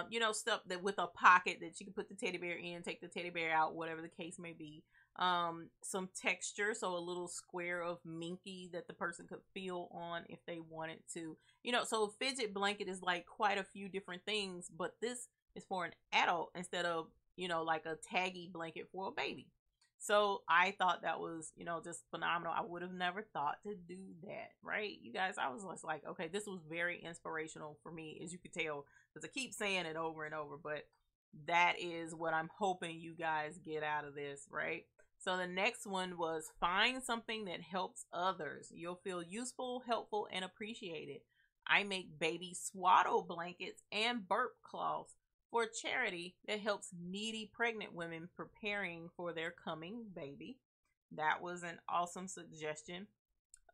You know, stuff that with a pocket that you can put the teddy bear in, take the teddy bear out, whatever the case may be. Some texture, so a little square of minky that the person could feel on if they wanted to. You know, so a fidget blanket is like quite a few different things, but this is for an adult instead of, you know, like a taggy blanket for a baby. So I thought that was, you know, just phenomenal. I would have never thought to do that, right? You guys, I was just like, okay, this was very inspirational for me, as you could tell, because I keep saying it over and over, but that is what I'm hoping you guys get out of this, right? So the next one was find something that helps others. You'll feel useful, helpful, and appreciated. I make baby swaddle blankets and burp cloths for a charity that helps needy pregnant women preparing for their coming baby. That was an awesome suggestion.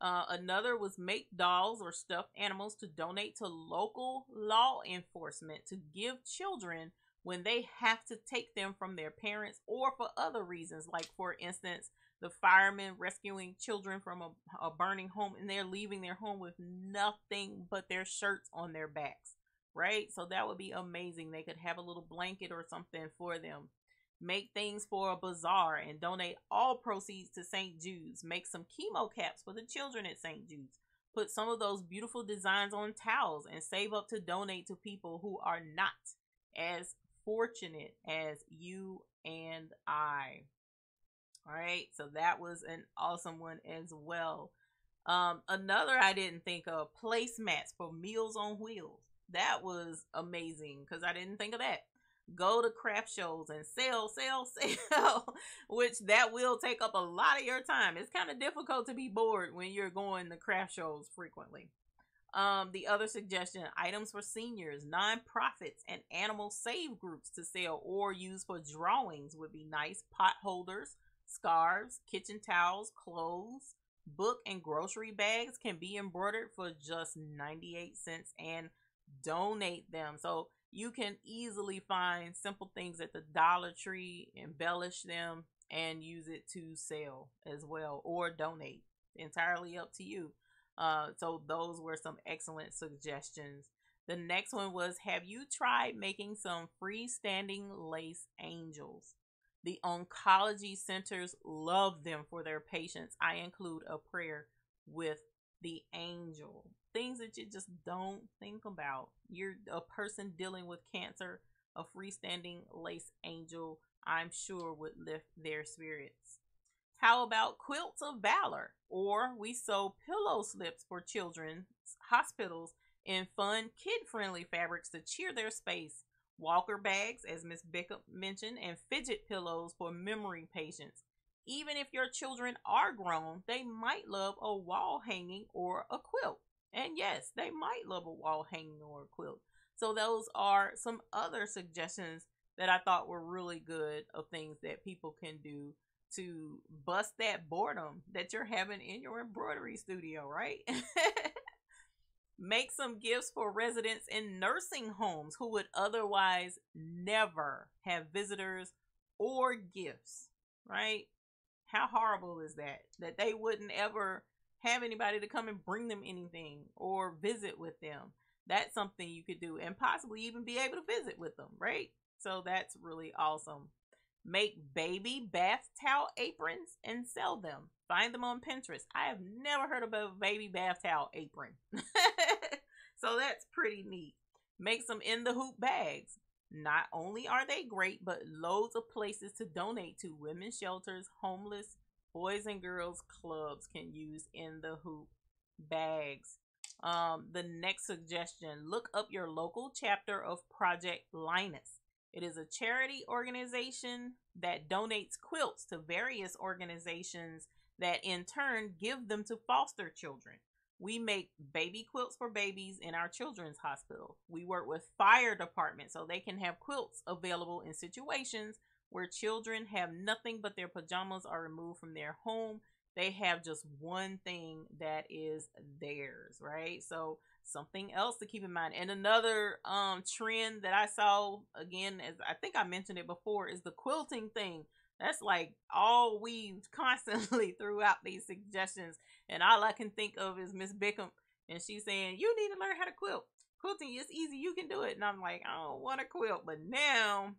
Another was make dolls or stuffed animals to donate to local law enforcement to give children when they have to take them from their parents or for other reasons, like for instance the firemen rescuing children from a burning home and they're leaving their home with nothing but their shirts on their backs, right? So that would be amazing. They could have a little blanket or something for them. Make things for a bazaar and donate all proceeds to St. Jude's. Make some chemo caps for the children at St. Jude's. Put some of those beautiful designs on towels and save up to donate to people who are not as fortunate as you and I. All right, so that was an awesome one as well. Another I didn't think of, placemats for Meals on Wheels. That was amazing because I didn't think of that. Go to craft shows and sell, which that will take up a lot of your time. It's kind of difficult to be bored when you're going to craft shows frequently. The other suggestion, items for seniors, nonprofits, and animal save groups to sell or use for drawings would be nice. Pot holders, scarves, kitchen towels, clothes, book and grocery bags can be embroidered for just 98 cents and donate them. So you can easily find simple things at the Dollar Tree, embellish them, and use it to sell as well or donate. Entirely up to you. So those were some excellent suggestions. The next one was, have you tried making some freestanding lace angels? The oncology centers love them for their patients. I include a prayer with the angel. Things that you just don't think about. You're a person dealing with cancer, a freestanding lace angel, I'm sure would lift their spirits. How about quilts of valor? Or we sew pillow slips for children's hospitals in fun, kid-friendly fabrics to cheer their space. Walker bags, as Miss Bickup mentioned, and fidget pillows for memory patients. Even if your children are grown, they might love a wall hanging or a quilt. And yes, they might love a wall hanging or a quilt. So those are some other suggestions that I thought were really good of things that people can do to bust that boredom that you're having in your embroidery studio, right? Make some gifts for residents in nursing homes who would otherwise never have visitors or gifts, right? How horrible is that? That they wouldn't ever have anybody to come and bring them anything or visit with them. That's something you could do, and possibly even be able to visit with them, right? So that's really awesome. Make baby bath towel aprons and sell them. Find them on Pinterest. I have never heard of a baby bath towel apron. So that's pretty neat. Make some in the hoop bags. Not only are they great, but loads of places to donate to. Women's shelters, homeless, boys and girls clubs can use in the hoop bags. The next suggestion, look up your local chapter of Project Linus. It is a charity organization that donates quilts to various organizations that in turn give them to foster children. We make baby quilts for babies in our children's hospital. We work with fire departments so they can have quilts available in situations where children have nothing but their pajamas are removed from their home. They have just one thing that is theirs, right? So something else to keep in mind. And another trend that I saw, again, as I think I mentioned it before, is the quilting thing. That's like all weaved constantly throughout these suggestions. And all I can think of is Miss Bickham, and she's saying, you need to learn how to quilt. Quilting is easy, you can do it. And I'm like, I don't want to quilt, but now,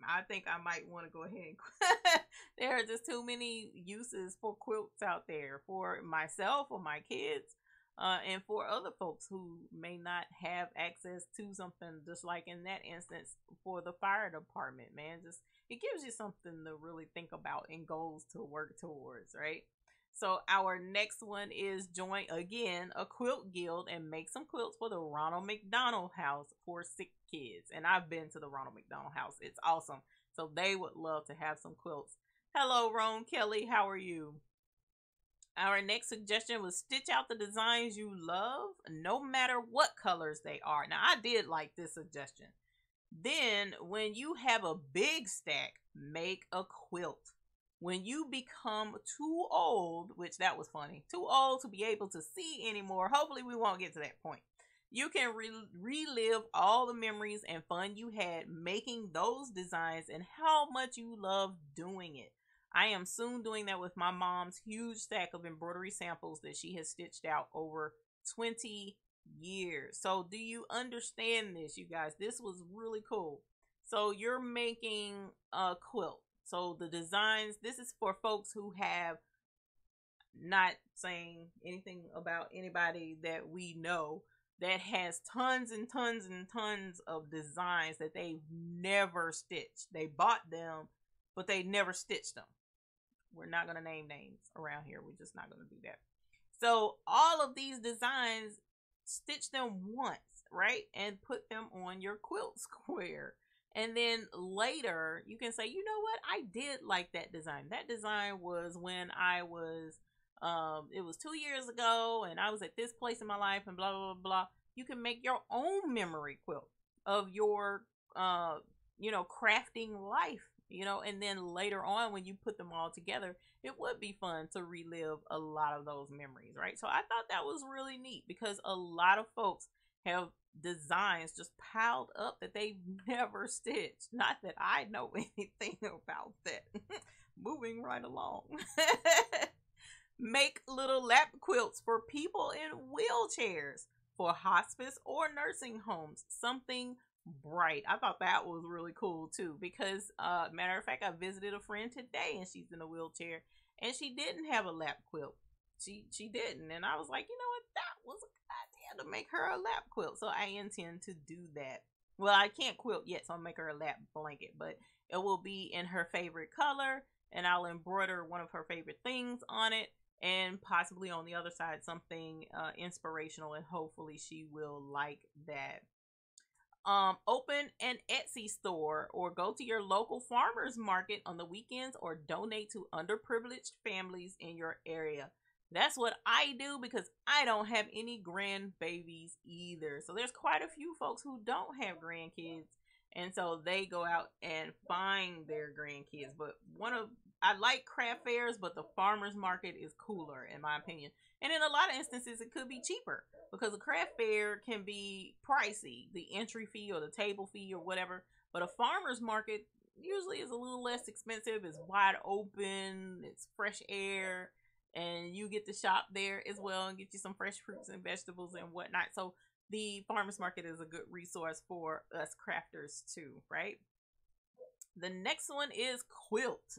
I think I might want to go ahead and quilt. There are just too many uses for quilts out there for myself or my kids. And for other folks who may not have access to something, just like in that instance for the fire department, man, just it gives you something to really think about and goals to work towards, right? So our next one is join again a quilt guild and make some quilts for the Ronald McDonald House for sick kids. And I've been to the Ronald McDonald House. It's awesome. So they would love to have some quilts. Hello, Ron Kelly. How are you? Our next suggestion was stitch out the designs you love, no matter what colors they are. Now, I did like this suggestion. Then, when you have a big stack, make a quilt. When you become too old, which that was funny, too old to be able to see anymore, hopefully we won't get to that point. You can relive all the memories and fun you had making those designs and how much you love doing it. I am soon doing that with my mom's huge stack of embroidery samples that she has stitched out over 20 years. So do you understand this, you guys? This was really cool. So you're making a quilt. So the designs, this is for folks who have, not saying anything about anybody that we know, that has tons and tons and tons of designs that they've never stitched. They bought them, but they never stitched them. We're not going to name names around here. We're just not going to do that. So all of these designs, stitch them once, right? And put them on your quilt square. And then later you can say, you know what? I did like that design. That design was when I was, it was 2 years ago and I was at this place in my life and blah, blah, blah. You can make your own memory quilt of your, crafting life. And then later on when you put them all together, it would be fun to relive a lot of those memories, right? So I thought that was really neat because a lot of folks have designs just piled up that they've never stitched. Not that I know anything about that. Moving right along. Make little lap quilts for people in wheelchairs for hospice or nursing homes. Something bright. I thought that was really cool too because matter of fact, I visited a friend today and she's in a wheelchair and she didn't have a lap quilt. She didn't, and I was like, you know what, that was a good idea to make her a lap quilt. So I intend to do that. Well, I can't quilt yet, so I'll make her a lap blanket, but it will be in her favorite color and I'll embroider one of her favorite things on it, and possibly on the other side something inspirational, and hopefully she will like that. Open an Etsy store or go to your local farmers market on the weekends, or donate to underprivileged families in your area. That's what I do because I don't have any grandbabies either. So there's quite a few folks who don't have grandkids, and so they go out and find their grandkids. But I like craft fairs, but the farmers market is cooler in my opinion. And in a lot of instances, it could be cheaper because a craft fair can be pricey, the entry fee or the table fee or whatever. But a farmer's market usually is a little less expensive. It's wide open, it's fresh air, and you get to shop there as well and get you some fresh fruits and vegetables and whatnot. So the farmer's market is a good resource for us crafters too, right? The next one is quilt.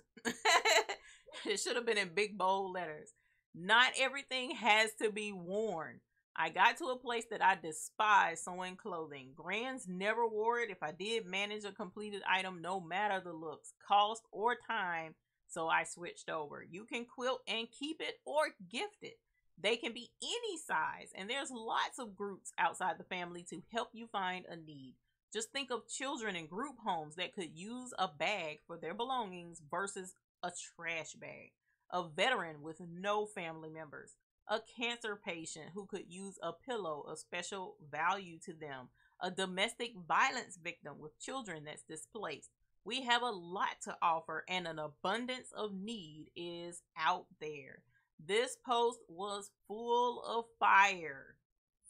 It should have been in big bold letters. Not everything has to be worn. I got to a place that I despise sewing clothing. Grands never wore it. If I did manage a completed item, no matter the looks, cost, or time, so I switched over. You can quilt and keep it or gift it. They can be any size, and there's lots of groups outside the family to help you find a need. Just think of children in group homes that could use a bag for their belongings versus a trash bag. A veteran with no family members, a cancer patient who could use a pillow of special value to them, a domestic violence victim with children that's displaced. We have a lot to offer, and an abundance of need is out there. This post was full of fire.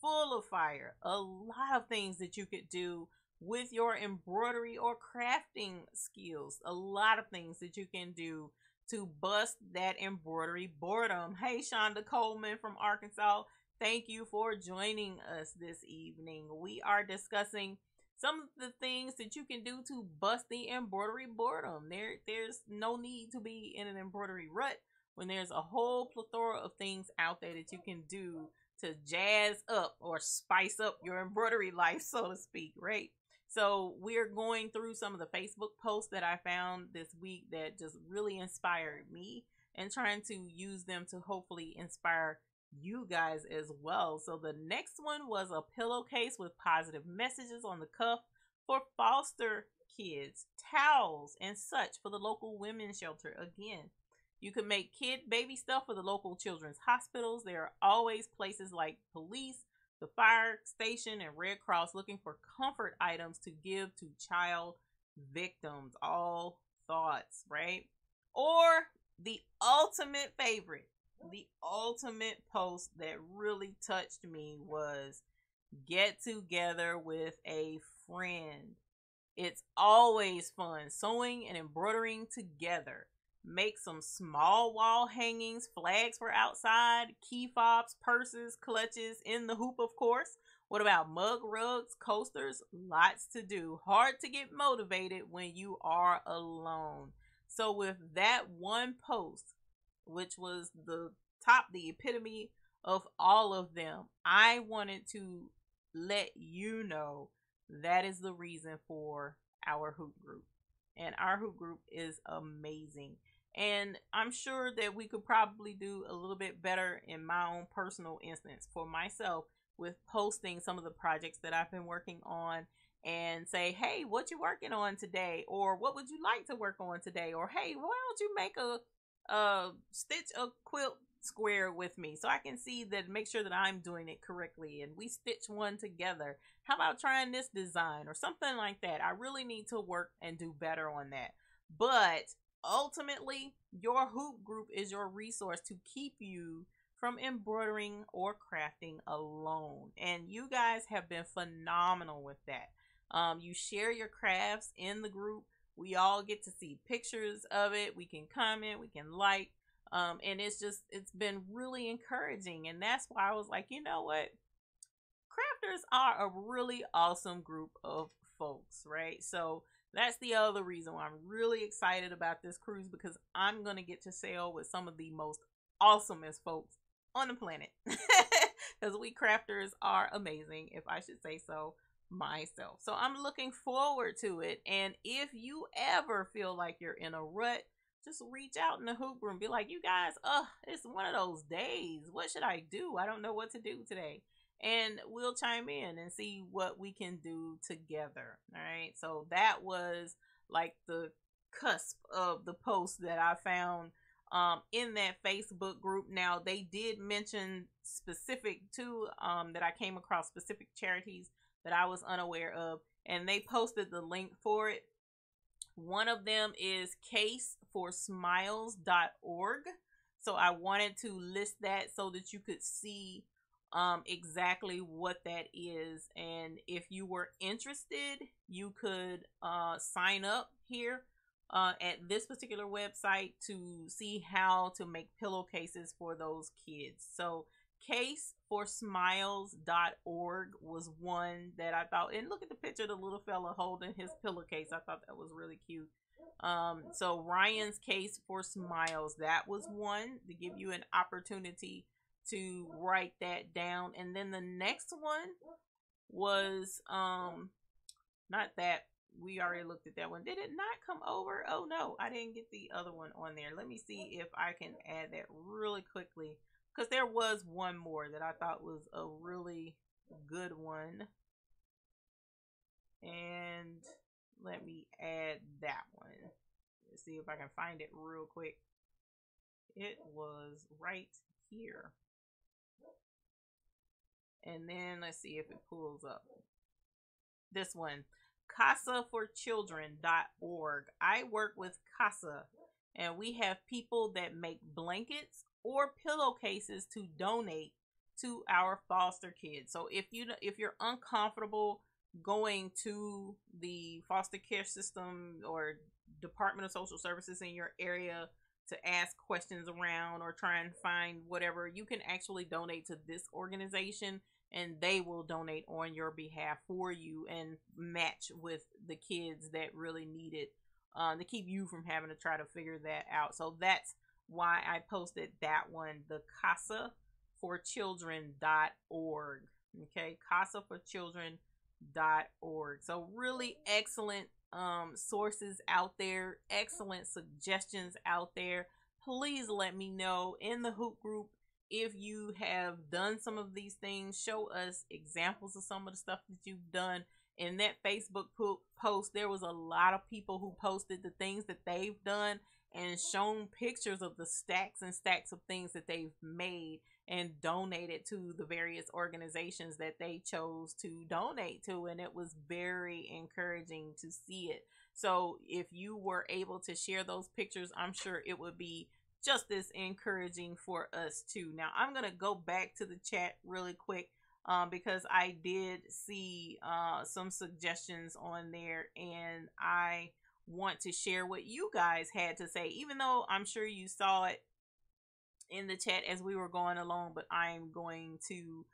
Full of fire. A lot of things that you could do with your embroidery or crafting skills. A lot of things that you can do to bust that embroidery boredom. Hey, Shonda Coleman from Arkansas, thank you for joining us this evening. We are discussing some of the things that you can do to bust the embroidery boredom. There's no need to be in an embroidery rut when there's a whole plethora of things out there that you can do to jazz up or spice up your embroidery life, so to speak, right? So we're going through some of the Facebook posts that I found this week that just really inspired me, and trying to use them to hopefully inspire you guys as well. So the next one was a pillowcase with positive messages on the cuff for foster kids, towels, and such for the local women's shelter. Again, you can make kid baby stuff for the local children's hospitals. There are always places like police, the fire station, and Red Cross looking for comfort items to give to child victims. All thoughts, right? Or the ultimate favorite, the ultimate post that really touched me was get together with a friend. It's always fun sewing and embroidering together. Make some small wall hangings, flags for outside, key fobs, purses, clutches, in the hoop, of course. What about mug rugs, coasters? Lots to do. Hard to get motivated when you are alone. So with that one post, which was the epitome of all of them, I wanted to let you know that is the reason for our hoop group. And our hoop group is amazing. And I'm sure that we could probably do a little bit better in my own personal instance for myself with posting some of the projects that I've been working on, and say, hey, what you working on today? Or what would you like to work on today? Or hey, why don't you make a stitch a quilt square with me so I can see that, make sure that I'm doing it correctly, and we stitch one together. How about trying this design or something like that? I really need to work and do better on that. But ultimately, your hoop group is your resource to keep you from embroidering or crafting alone. And you guys have been phenomenal with that. You share your crafts in the group. We all get to see pictures of it. We can comment, we can like, and it's been really encouraging. And that's why I was like, you know what? Crafters are a really awesome group of folks, right? So that's the other reason why I'm really excited about this cruise, because I'm going to get to sail with some of the most awesomest folks on the planet. Because we crafters are amazing, if I should say so myself. So I'm looking forward to it. And if you ever feel like you're in a rut, just reach out in the hoop room. Be like, you guys, it's one of those days. What should I do? I don't know what to do today. And we'll chime in and see what we can do together. All right. So that was like the cusp of the post that I found in that Facebook group. Now, they did mention specific to that I came across specific charities that I was unaware of, and they posted the link for it. One of them is caseforsmiles.org. So I wanted to list that so that you could see exactly what that is. And if you were interested, you could sign up here at this particular website to see how to make pillowcases for those kids. So caseforsmiles.org was one that I thought, and look at the picture of the little fella holding his pillowcase. I thought that was really cute. So Ryan's Case for Smiles, that was one to give you an opportunity to write that down. And then the next one was not that, we already looked at that one. Did it not come over? Oh no, I didn't get the other one on there. Let me see if I can add that really quickly, because there was one more that I thought was a really good one. And let me add that one. Let's see if I can find it real quick. It was right here. And then let's see if it pulls up. This one, casaforchildren.org. I work with CASA, and we have people that make blankets or pillowcases to donate to our foster kids. So if you're uncomfortable going to the foster care system or Department of Social Services in your area to ask questions around or try and find whatever, you can actually donate to this organization, and they will donate on your behalf for you and match with the kids that really need it, to keep you from having to try to figure that out. So that's why I posted that one, the casaforchildren.org. Okay, casaforchildren.org. So really excellent sources out there, excellent suggestions out there. Please let me know in the Hoop group if you have done some of these things. Show us examples of some of the stuff that you've done. In that Facebook post, there was a lot of people who posted the things that they've done and shown pictures of the stacks and stacks of things that they've made and donated to the various organizations that they chose to donate to. And it was very encouraging to see it. So if you were able to share those pictures, I'm sure it would be just as encouraging for us too. Now I'm going to go back to the chat really quick because I did see some suggestions on there, and I want to share what you guys had to say, even though I'm sure you saw it in the chat as we were going along, but I'm going to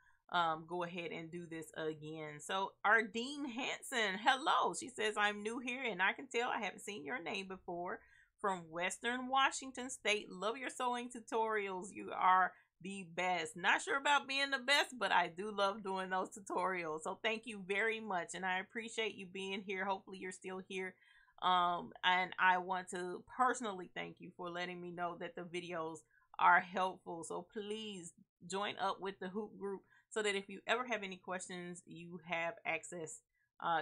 go ahead and do this again. So Ardeen Hanson, hello. She says, I'm new here and I can tell I haven't seen your name before. From Western Washington State. Love your sewing tutorials. You are the best. Not sure about being the best, but I do love doing those tutorials. So thank you very much, and I appreciate you being here. Hopefully you're still here. And I want to personally thank you for letting me know that the videos are helpful. So please join up with the Hoop group so that if you ever have any questions, you have access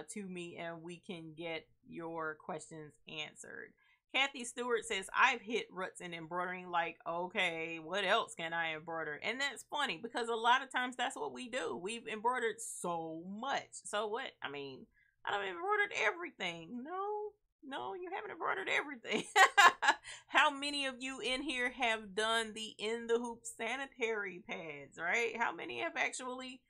to me and we can get your questions answered. Kathy Stewart says, I've hit ruts in embroidering. Like, okay, what else can I embroider? And that's funny because a lot of times that's what we do. We've embroidered so much. So what? I mean, I've embroidered everything. No, you haven't embroidered everything. How many of you in here have done the In the Hoop sanitary pads, right? How many have actually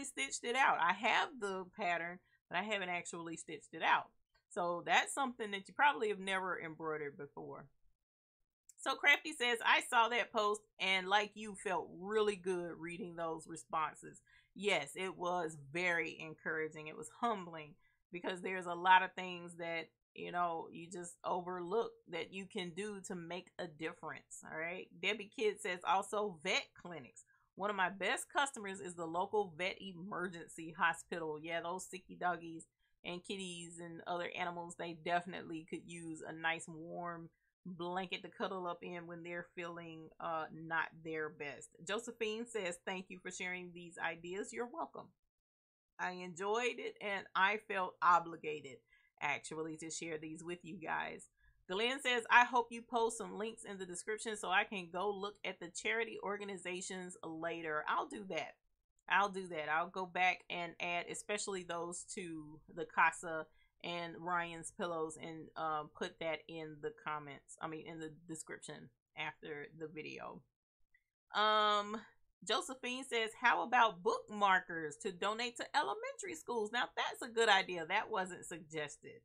stitched it out? I have the pattern, but I haven't actually stitched it out. So that's something that you probably have never embroidered before. So Crafty says, I saw that post and like you felt really good reading those responses. Yes, it was very encouraging. It was humbling because there's a lot of things that, you know, you just overlook that you can do to make a difference. All right. Debbie Kidd says also vet clinics. One of my best customers is the local vet emergency hospital. Yeah, those sicky doggies and kitties and other animals, they definitely could use a nice warm blanket to cuddle up in when they're feeling not their best. Josephine says, thank you for sharing these ideas. You're welcome. I enjoyed it and I felt obligated actually to share these with you guys. Glenn says, I hope you post some links in the description so I can go look at the charity organizations later. I'll do that. I'll go back and add especially those to the Casa and Ryan's Pillows and put that in the comments. I mean in the description after the video. Josephine says, how about bookmarkers to donate to elementary schools? Now that's a good idea. That wasn't suggested.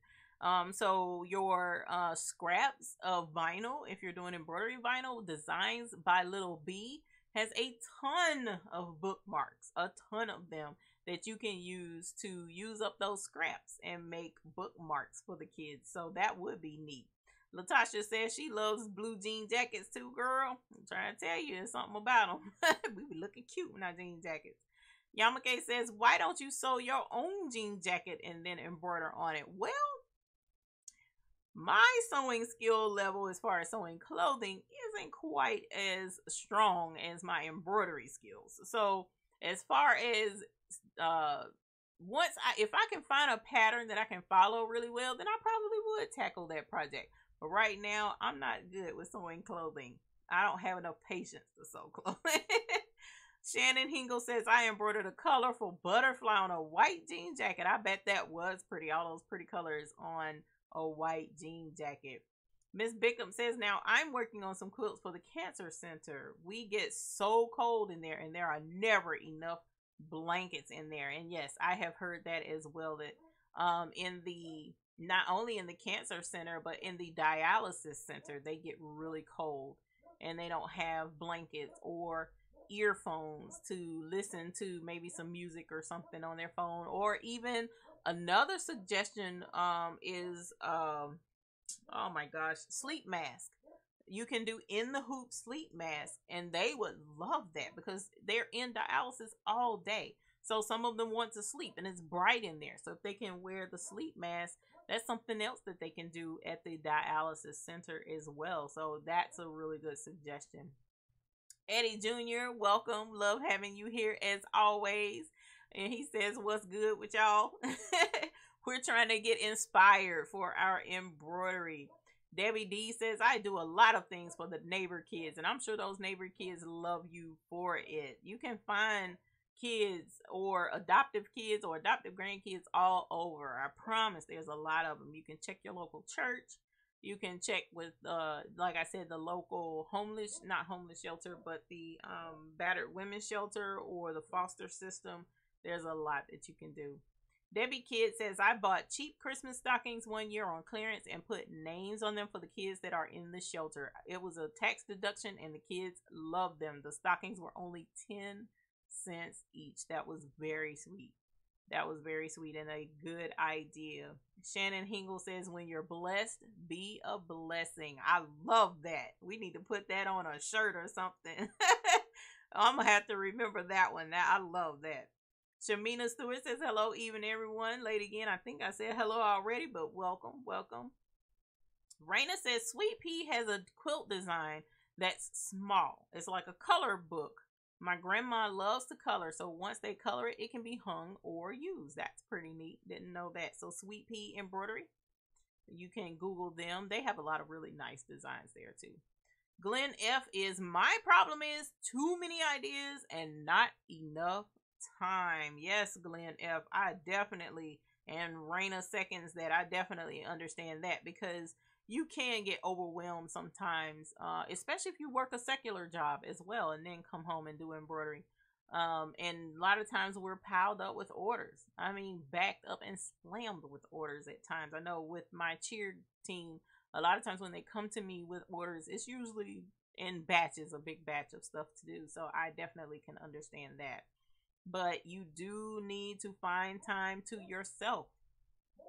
So your scraps of vinyl, if you're doing embroidery vinyl, Designs by Little B has a ton of bookmarks, a ton of them that you can use to use up those scraps and make bookmarks for the kids. So that would be neat. Latasha says she loves blue jean jackets too, girl. I'm trying to tell you, there's something about them. We be looking cute in our jean jackets. Yamake says, why don't you sew your own jean jacket and then embroider on it? Well, my sewing skill level as far as sewing clothing isn't quite as strong as my embroidery skills. So as far as if I can find a pattern that I can follow really well, then I probably would tackle that project. But right now, I'm not good with sewing clothing. I don't have enough patience to sew clothing. Shannon Hingle says, I embroidered a colorful butterfly on a white jean jacket. I bet that was pretty. All those pretty colors on a white jean jacket. Miss Bickham says, now I'm working on some quilts for the Cancer Center. We get so cold in there, and there are never enough blankets in there. And yes, I have heard that as well, that not only in the Cancer Center, but in the dialysis center, they get really cold and they don't have blankets or earphones to listen to maybe some music or something on their phone. Or even another suggestion is oh my gosh, sleep mask. You can do in the hoop sleep mask, and they would love that because they're in dialysis all day. So some of them want to sleep and it's bright in there. So if they can wear the sleep mask, that's something else that they can do at the dialysis center as well. So that's a really good suggestion. Eddie Jr., welcome. Love having you here as always. And he says, what's good with y'all? We're trying to get inspired for our embroidery. Debbie D says, I do a lot of things for the neighbor kids, and I'm sure those neighbor kids love you for it. You can find kids or adoptive grandkids all over. I promise there's a lot of them. You can check your local church. You can check with, like I said, the local not homeless shelter, but the battered women's shelter or the foster system. There's a lot that you can do. Debbie Kid says, I bought cheap Christmas stockings one year on clearance and put names on them for the kids that are in the shelter. It was a tax deduction and the kids loved them. The stockings were only 10 cents each. That was very sweet. That was very sweet and a good idea. Shannon Hingle says, when you're blessed, be a blessing. I love that. We need to put that on a shirt or something. I'm going to have to remember that one. I love that. Shamina Stewart says, hello, even everyone. Late again, I think I said hello already, but welcome, welcome. Raina says, Sweet Pea has a quilt design that's small. It's like a color book. My grandma loves to color, so once they color it, it can be hung or used. That's pretty neat. Didn't know that. So Sweet Pea Embroidery, you can Google them. They have a lot of really nice designs there too. Glenn F is, my problem is too many ideas and not enough time. Yes, Glenn F, I definitely, and Raina seconds that, I definitely understand that, because you can get overwhelmed sometimes, especially if you work a secular job as well and then come home and do embroidery. And a lot of times we're piled up with orders. I mean, backed up and slammed with orders at times. I know with my cheer team, a lot of times when they come to me with orders, it's usually in batches, a big batch of stuff to do. So I definitely can understand that. But you do need to find time to yourself.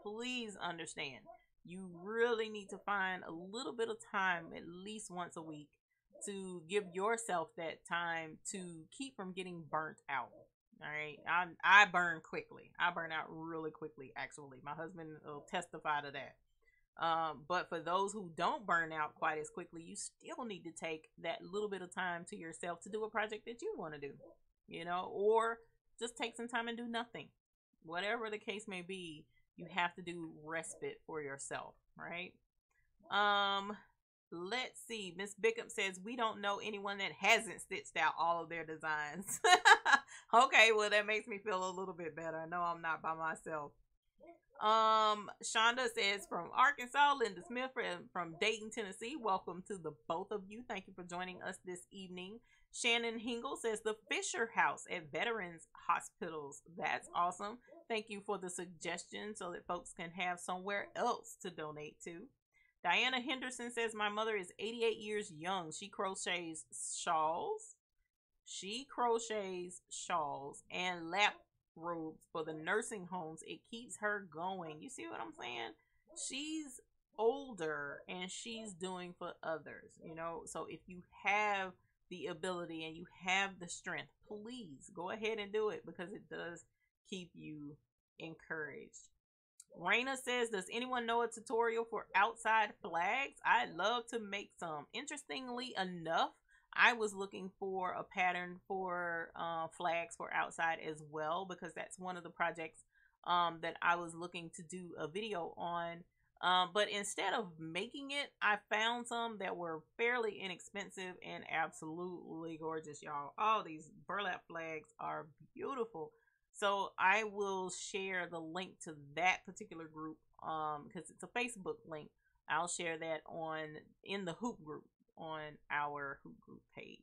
Please understand. You really need to find a little bit of time, at least once a week, to give yourself that time to keep from getting burnt out. All right. I burn quickly. I burn out really quickly, actually. My husband will testify to that. But for those who don't burn out quite as quickly, you still need to take that little bit of time to yourself to do a project that you want to do, or just take some time and do nothing. Whatever the case may be, you have to do respite for yourself, right? Let's see. Miss Bickham says we don't know anyone that hasn't stitched out all of their designs. Okay, well that makes me feel a little bit better. I know I'm not by myself. Shonda says from Arkansas, Linda Smith from Dayton, Tennessee. Welcome to the both of you. Thank you for joining us this evening. Shannon Hingle says the Fisher House at Veterans Hospitals. That's awesome. Thank you for the suggestion so that folks can have somewhere else to donate to. Diana Henderson says my mother is 88 years young. She crochets shawls. And lap robes for the nursing homes. It keeps her going. You see what I'm saying? She's older and she's doing for others, so if you have the ability and you have the strength, please go ahead and do it because it does keep you encouraged. Raina says, does anyone know a tutorial for outside flags? I'd love to make some. Interestingly enough, I was looking for a pattern for flags for outside as well, because that's one of the projects that I was looking to do a video on. But instead of making it, I found some that were fairly inexpensive and absolutely gorgeous, y'all. All these burlap flags are beautiful. So I will share the link to that particular group because it's a Facebook link. I'll share that in the hoop group on our hoop group page.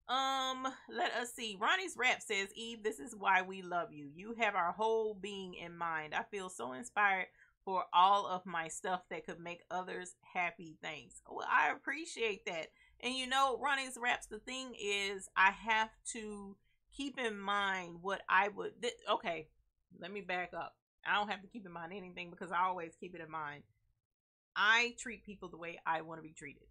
Let us see. Ronnie's Rap says, Eve, this is why we love you. You have our whole being in mind. I feel so inspired for all of my stuff that could make others happy. Thanks. Well, I appreciate that. And Ronnie's Raps, the thing is, I have to keep in mind what I would. Okay, let me back up. I don't have to keep in mind anything because I always keep it in mind. I treat people the way I want to be treated.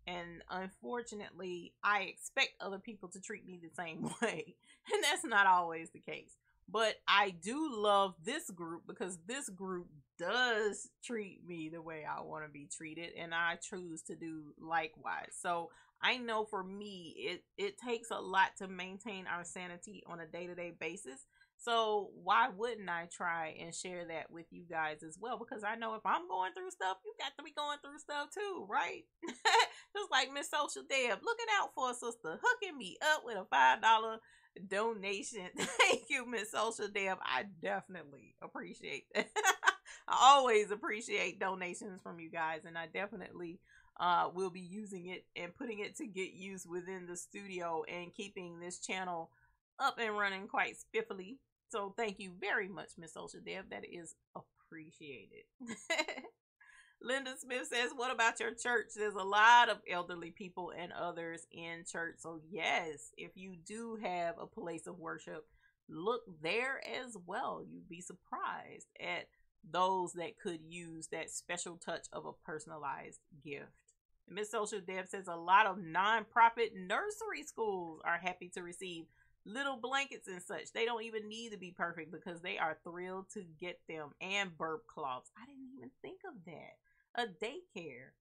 And unfortunately, I expect other people to treat me the same way. And that's not always the case. But I do love this group because this group does treat me the way I want to be treated. And I choose to do likewise. So I know for me, it takes a lot to maintain our sanity on a day-to-day basis. So why wouldn't I try and share that with you guys as well? Because I know if I'm going through stuff, you got to be going through stuff too, right? Just like Miss Social Deb, looking out for a sister, hooking me up with a $5 donation. Thank you, Miss Social Deb. I definitely appreciate that. I always appreciate donations from you guys, and I definitely will be using it and putting it to get use within the studio and keeping this channel up and running quite spiffily. So thank you very much, Miss Social Dev. That is appreciated. Linda Smith says, what about your church? There's a lot of elderly people and others in church. So yes, if you do have a place of worship, look there as well. You'd be surprised at those that could use that special touch of a personalized gift. Miss Social Dev says a lot of nonprofit nursery schools are happy to receive little blankets and such. They don't even need to be perfect because they are thrilled to get them, and burp cloths. I didn't even think of that. A daycare,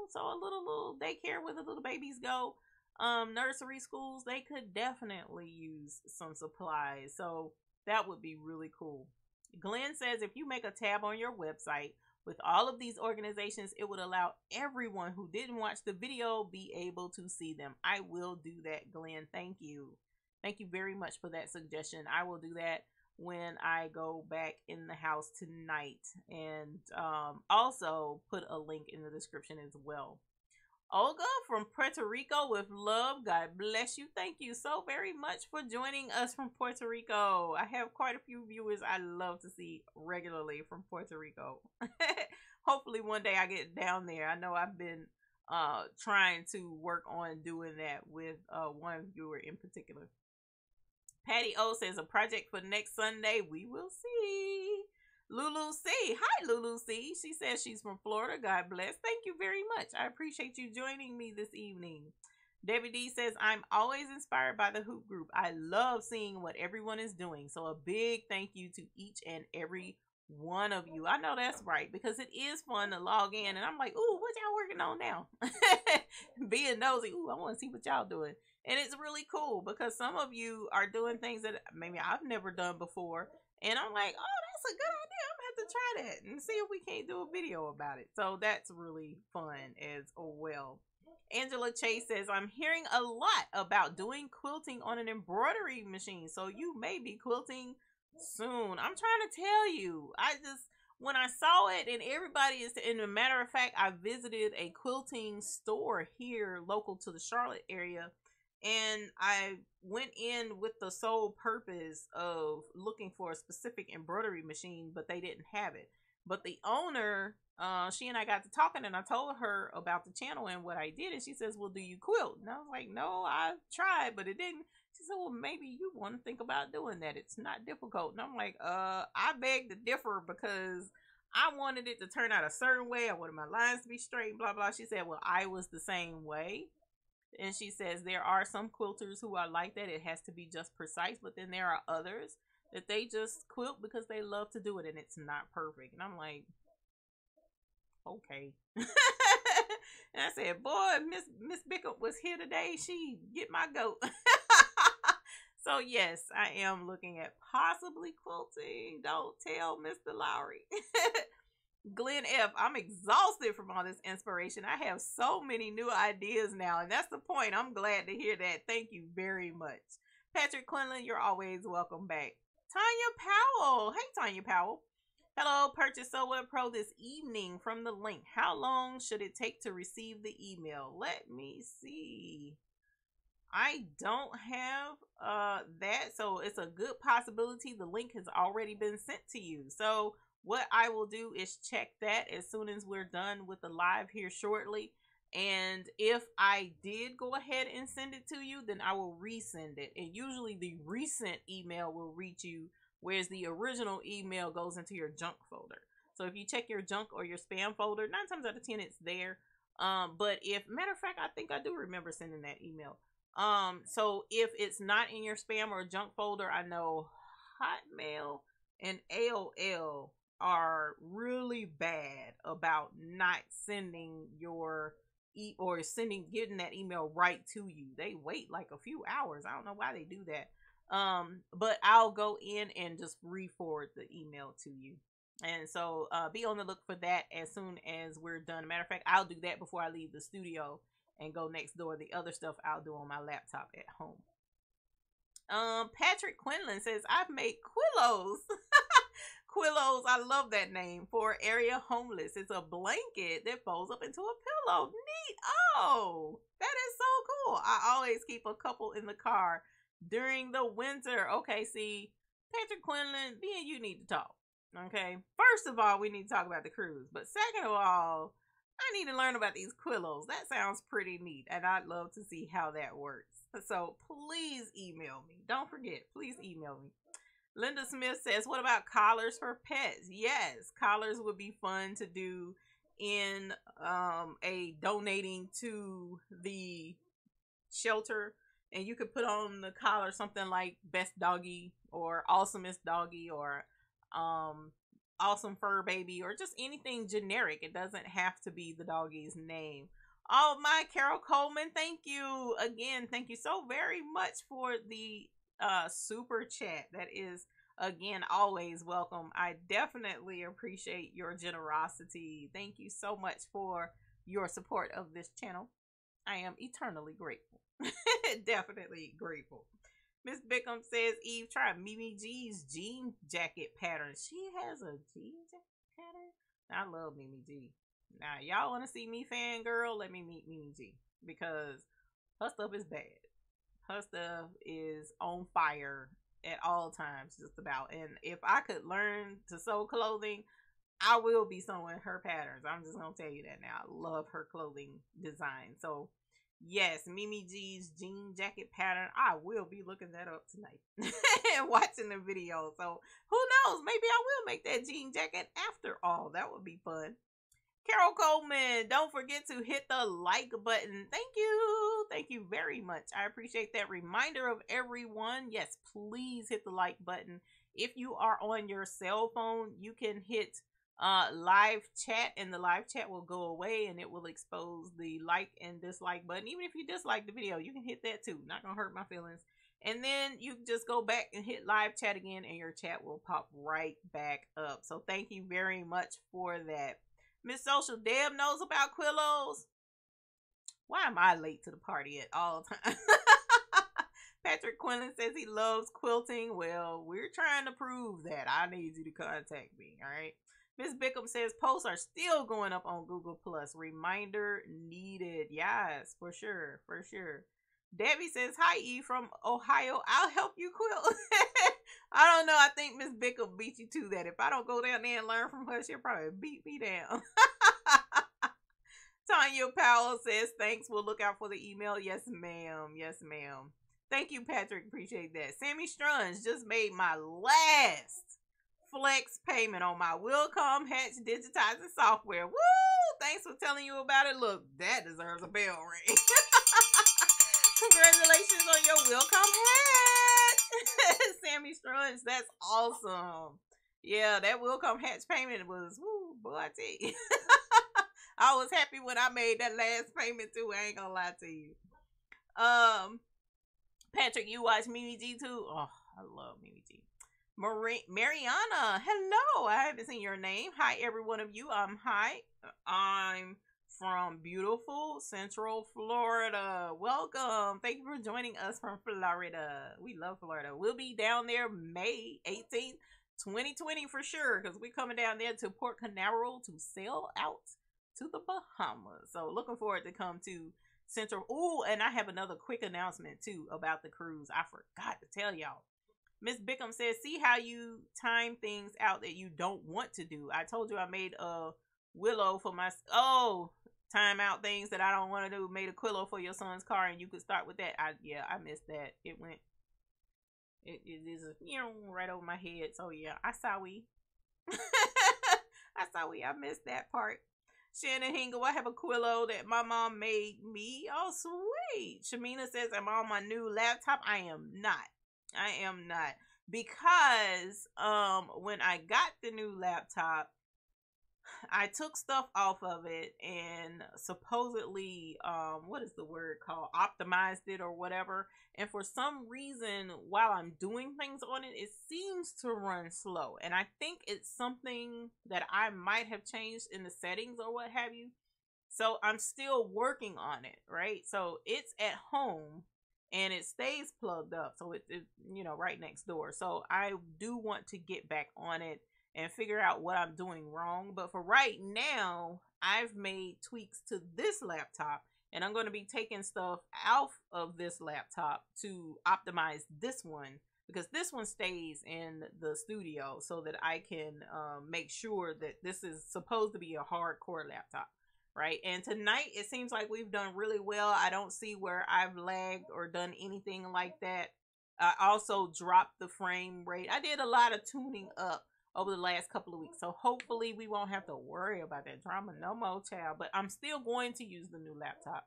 so a little daycare where the little babies go. Nursery schools, they could definitely use some supplies. So that would be really cool. Glenn says if you make a tab on your website with all of these organizations, it would allow everyone who didn't watch the video be able to see them. I will do that, Glenn. Thank you. Thank you very much for that suggestion. I will do that when I go back in the house tonight, and also put a link in the description as well. Olga from Puerto Rico with love. God bless you. Thank you so very much for joining us from Puerto Rico. I have quite a few viewers I love to see regularly from Puerto Rico. Hopefully one day I get down there. I know I've been trying to work on doing that with one viewer in particular. Patty O says a project for next Sunday. We will see. Lulu C. Hi, Lulu C. She says she's from Florida. God bless. Thank you very much. I appreciate you joining me this evening. Debbie D says, I'm always inspired by the hoop group. I love seeing what everyone is doing. So a big thank you to each and every one of you. I know that's right, because it is fun to log in and I'm like, ooh, what y'all working on now? Being nosy, ooh, I want to see what y'all doing. And it's really cool because some of you are doing things that maybe I've never done before. And I'm like, oh, that's a good idea. I'm going to have to try that and see if we can't do a video about it. So that's really fun as well. Angela Chase says, I'm hearing a lot about doing quilting on an embroidery machine. So you may be quilting soon. I'm trying to tell you. When I saw it, and everybody is, and a matter of fact, I visited a quilting store here local to the Charlotte area, and I went in with the sole purpose of looking for a specific embroidery machine, but they didn't have it. But the owner, she and I got to talking, and I told her about the channel and what I did, and she says, well, do you quilt? And I was like, no, I tried, but it didn't. She said, well, maybe you want to think about doing that. It's not difficult. And I'm like, I beg to differ, because I wanted it to turn out a certain way. I wanted my lines to be straight, blah, blah. She said, well, I was the same way. And she says there are some quilters who are like that. It has to be just precise. But then there are others that they just quilt because they love to do it, and it's not perfect. And I'm like, okay. And I said, boy, Miss Bickup was here today. She get my goat. So yes, I am looking at possibly quilting. Don't tell Mr. Lowry. Glenn F., I'm exhausted from all this inspiration. I have so many new ideas now, and that's the point. I'm glad to hear that. Thank you very much. Patrick Quinlan, you're always welcome back. Tanya Powell. Hey, Tanya Powell. Hello, purchase Sew Web Pro this evening from the link. How long should it take to receive the email? Let me see. I don't have that, so it's a good possibility the link has already been sent to you. So what I will do is check that as soon as we're done with the live here shortly. And if I did go ahead and send it to you, then I will resend it. And usually the recent email will reach you, whereas the original email goes into your junk folder. So if you check your junk or your spam folder, 9 times out of 10 it's there. But if, matter of fact, I think I do remember sending that email. So if it's not in your spam or junk folder, I know Hotmail and AOL are really bad about not sending your getting that email right to you. They wait like a few hours. I don't know why they do that. But I'll go in and just re-forward the email to you. And so be on the look for that as soon as we're done. Matter of fact, I'll do that before I leave the studio and go next door. The other stuff I'll do on my laptop at home. Patrick Quinlan says, I've made quillos. Quillos, I love that name, for area homeless. It's a blanket that folds up into a pillow. Neat. Oh, that is so cool. I always keep a couple in the car during the winter. Okay, see, Patrick Quinlan, me and you need to talk. Okay, first of all, we need to talk about the cruise. But second of all, I need to learn about these quillos. That sounds pretty neat, and I'd love to see how that works. So please email me. Don't forget, please email me. Linda Smith says, what about collars for pets? Yes, collars would be fun to do in a donating to the shelter. And you could put on the collar something like Best Doggy or Awesomest Doggy or Awesome Fur Baby or just anything generic. It doesn't have to be the doggy's name. Oh, my Carol Coleman, thank you again. Thank you so very much for the super chat. That is, again, always welcome. I definitely appreciate your generosity. Thank you so much for your support of this channel. I am eternally grateful. Definitely grateful. Miss Bickham says, Eve, try Mimi G's jean jacket pattern. She has a jean jacket pattern? I love Mimi G. Now, y'all want to see me fangirl? Let me meet Mimi G. Because her stuff is bad. Her stuff is on fire at all times, just about. And if I could learn to sew clothing, I will be sewing her patterns. I'm just going to tell you that now. I love her clothing design. So, yes, Mimi G's jean jacket pattern. I will be looking that up tonight and watching the video. So, who knows? Maybe I will make that jean jacket after all. That would be fun. Carol Coleman, don't forget to hit the like button. Thank you. Thank you very much. I appreciate that reminder of everyone. Yes, please hit the like button. If you are on your cell phone, you can hit live chat, and the live chat will go away and it will expose the like and dislike button. Even if you dislike the video, you can hit that too. Not gonna hurt my feelings. And then you just go back and hit live chat again, and your chat will pop right back up. So thank you very much for that. Miss Social Deb knows about Quillos. Why am I late to the party at all times? Patrick Quinlan says he loves quilting. Well, we're trying to prove that. I need you to contact me, all right? Miss Bickham says posts are still going up on Google Plus. Reminder needed. Yes, for sure, for sure. Debbie says, hi, E from Ohio. I'll help you quilt. I don't know. I think Miss Bickham beat you to that. If I don't go down there and learn from her, she'll probably beat me down. Tanya Powell says, thanks. We'll look out for the email. Yes, ma'am. Yes, ma'am. Thank you, Patrick. Appreciate that. Sammy Strunz just made my last flex payment on my Wilcom Hatch digitizing software. Woo! Thanks for telling you about it. Look, that deserves a bell ring. Congratulations on your Wilcom Hatch. Sammy Strunz, that's awesome. Yeah, that Wilcom Hatch payment was, woo, boy, I tell you. I was happy when I made that last payment too. I ain't gonna lie to you. Patrick, you watch Mimi G too? Oh, I love Mimi G. Mariana, hello. I haven't seen your name. Hi, every one of you. I'm from beautiful Central Florida. Welcome. Thank you for joining us from Florida. We love Florida. We'll be down there May 18th, 2020 for sure, because we're coming down there to Port Canaveral to sail out to the Bahamas. So looking forward to come to Central. Oh, and I have another quick announcement too about the cruise. I forgot to tell y'all. Miss Bickham says, see how you time things out that you don't want to do. I told you I made a willow for my, time out things that I don't want to do. Made a quillo for your son's car, and you could start with that. I missed that. It is right over my head. So yeah, I saw I missed that part. Shannon Hingle, I have a quillo that my mom made me. Oh, sweet. Shamina says, am I on my new laptop? I am not. Because when I got the new laptop, I took stuff off of it and supposedly, what is the word called? Optimized it or whatever. And for some reason, while I'm doing things on it, it seems to run slow. And I think it's something that I might have changed in the settings or what have you. So I'm still working on it, right? So it's at home and it stays plugged up. So it's right next door. So I do want to get back on it and figure out what I'm doing wrong. But for right now, I've made tweaks to this laptop, and I'm going to be taking stuff out of this laptop to optimize this one, because this one stays in the studio so that I can make sure that this is supposed to be a hardcore laptop, right? And tonight, it seems like we've done really well. I don't see where I've lagged or done anything like that. I also dropped the frame rate. I did a lot of tuning up over the last couple of weeks. So hopefully we won't have to worry about that drama no more, child. But I'm still going to use the new laptop.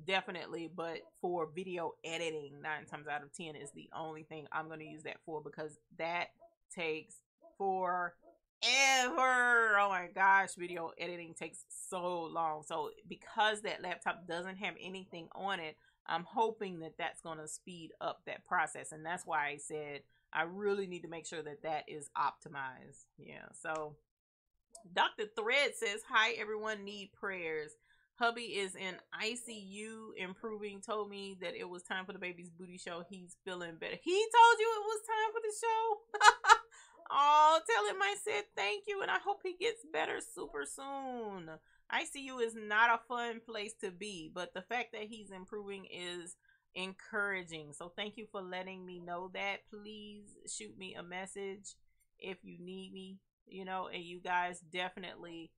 Definitely. But for video editing, 9 times out of 10 is the only thing I'm going to use that for, because that takes forever. Oh my gosh, video editing takes so long. So because that laptop doesn't have anything on it, I'm hoping that that's going to speed up that process. And that's why I said I really need to make sure that that is optimized. Yeah. So Dr. Thread says, hi, everyone, need prayers. Hubby is in ICU improving. Told me that it was time for the baby's booty show. He's feeling better. He told you it was time for the show? Oh, tell him I said thank you, and I hope he gets better super soon. ICU is not a fun place to be, but the fact that he's improving is encouraging. So thank you for letting me know that. Please shoot me a message if you need me, and you guys definitely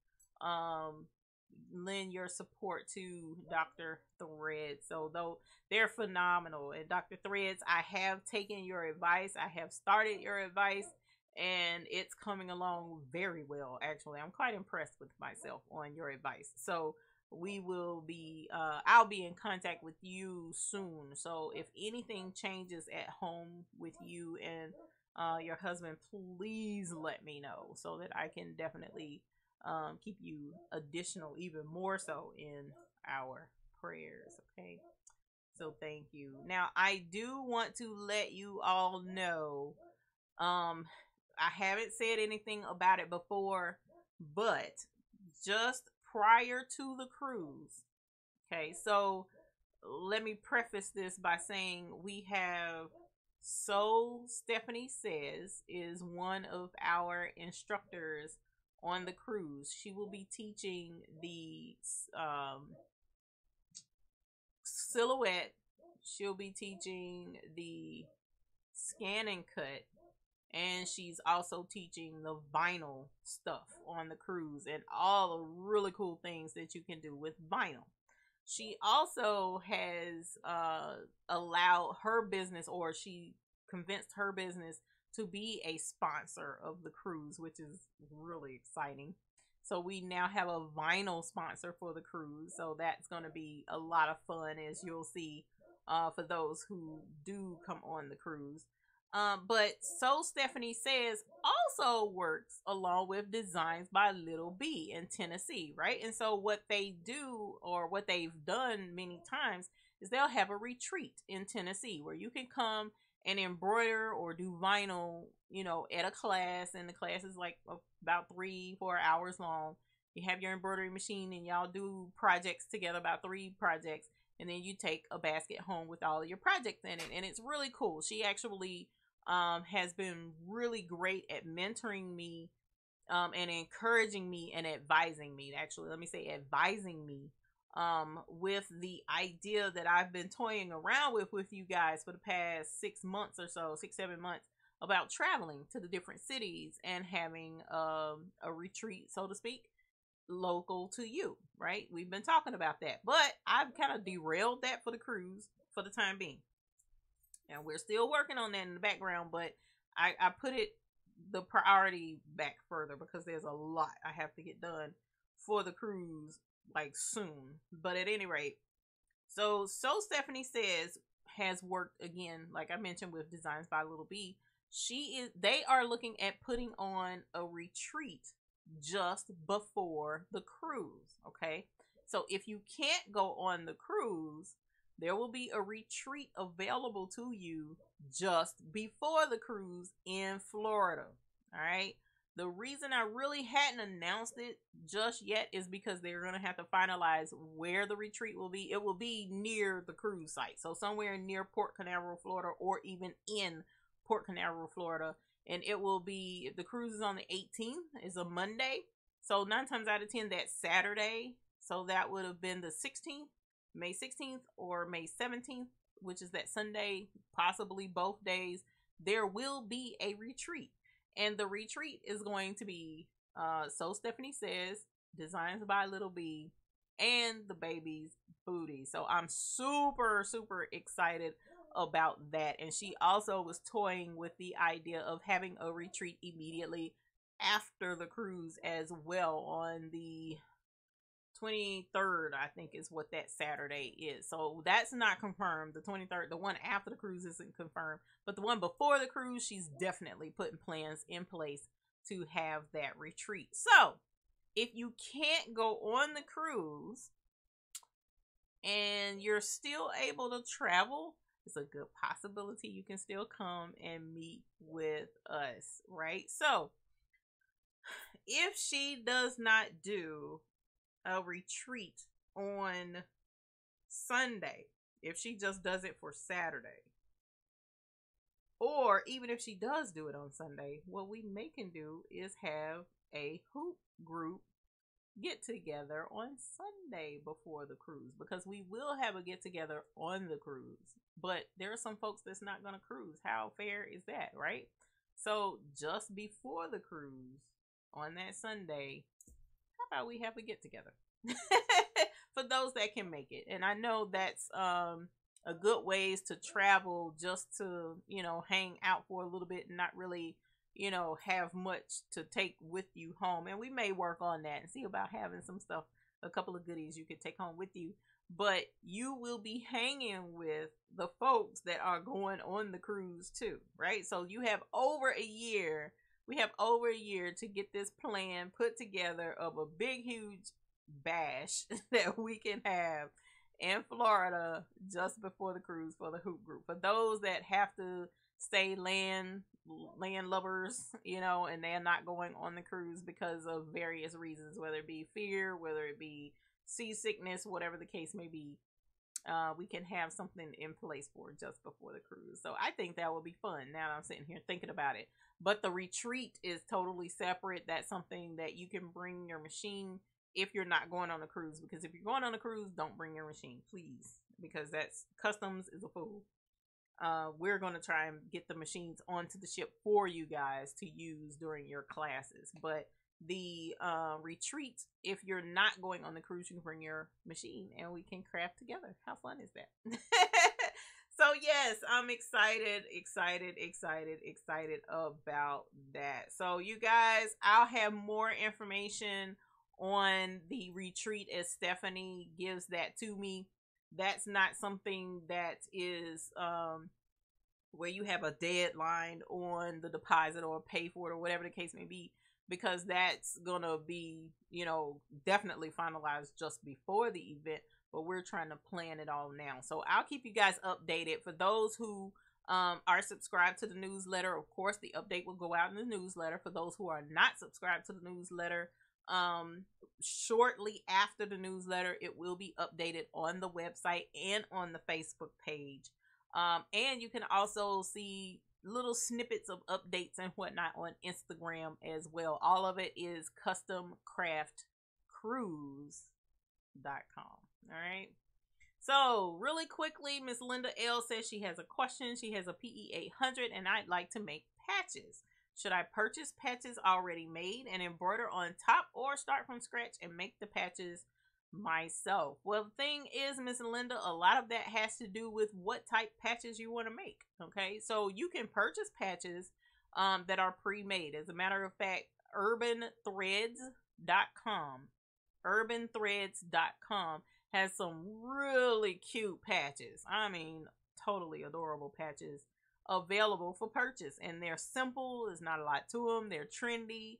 lend your support to Dr. Threads. So though they're phenomenal, and Dr. Threads, I have taken your advice. I have started your advice, and it's coming along very well. Actually, I'm quite impressed with myself on your advice. So we will be I'll be in contact with you soon. So if anything changes at home with you and your husband, please let me know so that I can definitely keep you additional, even more so in our prayers. Okay. So thank you. Now I do want to let you all know, I haven't said anything about it before, but just prior to the cruise. Okay, so let me preface this by saying we have Stephanie Says is one of our instructors on the cruise. She will be teaching the silhouette. She'll be teaching the scan and cut, and she's also teaching the vinyl stuff on the cruise and all the really cool things that you can do with vinyl. She also has allowed her business, or she convinced her business to be a sponsor of the cruise, which is really exciting. So we now have a vinyl sponsor for the cruise. So that's going to be a lot of fun, as you'll see, for those who do come on the cruise. But So Stephanie Says also works along with Designs by Little B in Tennessee, right? And so what they do, or what they've done many times, is they'll have a retreat in Tennessee where you can come and embroider or do vinyl, at a class. And the class is like about 3-4 hours long. You have your embroidery machine and y'all do projects together, about 3 projects. And then you take a basket home with all of your projects in it. And it's really cool. She actually has been really great at mentoring me and encouraging me and advising me. Actually, let me say advising me with the idea that I've been toying around with you guys for the past 6 months or so, 6-7 months, about traveling to the different cities and having a retreat, so to speak, local to you, right? We've been talking about that, but I've kind of derailed that for the cruise for the time being. And we're still working on that in the background, but I put the priority back further because there's a lot I have to get done for the cruise, like, soon. But at any rate, so Stephanie Says has worked again, like I mentioned, with Designs by Little B. They are looking at putting on a retreat just before the cruise. Okay, so if you can't go on the cruise, there will be a retreat available to you just before the cruise in Florida. All right. The reason I really hadn't announced it just yet is because they're going to have to finalize where the retreat will be. It will be near the cruise site. So somewhere near Port Canaveral, Florida, or even in Port Canaveral, Florida. And it will be, the cruise is on the 18th, is a Monday. So 9 times out of 10, that's Saturday. So that would have been the 16th. May 16th or May 17th, which is that Sunday, possibly both days. There will be a retreat, and the retreat is going to be So Stephanie Says, Designs by Little B, and the baby's booty. So I'm super excited about that. And she also was toying with the idea of having a retreat immediately after the cruise as well, on the 23rd, I think, is what that Saturday is. So that's not confirmed. The 23rd, the one after the cruise, isn't confirmed, but the one before the cruise, she's definitely putting plans in place to have that retreat. So if you can't go on the cruise and you're still able to travel, it's a good possibility you can still come and meet with us, right? So if she does not do a retreat on Sunday, if she just does it for Saturday, or even if she does do it on Sunday, what we can do is have a hoop group get together on Sunday before the cruise, because we will have a get together on the cruise, but there are some folks that's not going to cruise. How fair is that, right? So just before the cruise on that Sunday, how about we have a get together for those that can make it? And I know that's a good ways to travel, just to, hang out for a little bit and not really, have much to take with you home. And we may work on that and see about having some stuff a couple of goodies you could take home with you. But you will be hanging with the folks that are going on the cruise too, right? So you have over a year. We have over a year to get this plan put together of a big, huge bash that we can have in Florida just before the cruise for the Hoop Group. For those that have to stay land lovers, you know, and they're not going on the cruise because of various reasons, whether it be fear, whether it be seasickness, whatever the case may be, we can have something in place for just before the cruise. So I think that would be fun. Now that I'm sitting here thinking about it. But the retreat is totally separate. That's something that you can bring your machine if you're not going on a cruise. Because if you're going on a cruise, don't bring your machine, please. Because that's customs is a fool. We're going to try and get the machines onto the ship for you guys to use during your classes. But the retreat, if you're not going on the cruise, you can bring your machine and we can craft together. How fun is that? So yes, I'm excited about that. So you guys, I'll have more information on the retreat as Stephanie gives that to me. That's not something that is where you have a deadline on the deposit or pay for it or whatever the case may be, because that's gonna be, you know, definitely finalized just before the event. But we're trying to plan it all now. So I'll keep you guys updated. For those who are subscribed to the newsletter, of course, the update will go out in the newsletter. For those who are not subscribed to the newsletter, shortly after the newsletter, it will be updated on the website and on the Facebook page. And you can also see little snippets of updates and whatnot on Instagram as well. All of it is customcraftcruise.com. All right. So really quickly, Miss Linda L says she has a question. She has a PE 800 and I'd like to make patches. Should I purchase patches already made and embroider on top, or start from scratch and make the patches myself? Well, the thing is, Miss Linda, a lot of that has to do with what type patches you want to make. Okay, so you can purchase patches that are pre-made. As a matter of fact, urbanthreads.com has some really cute patches. I mean, totally adorable patches available for purchase, and they're simple. There's not a lot to them. They're trendy.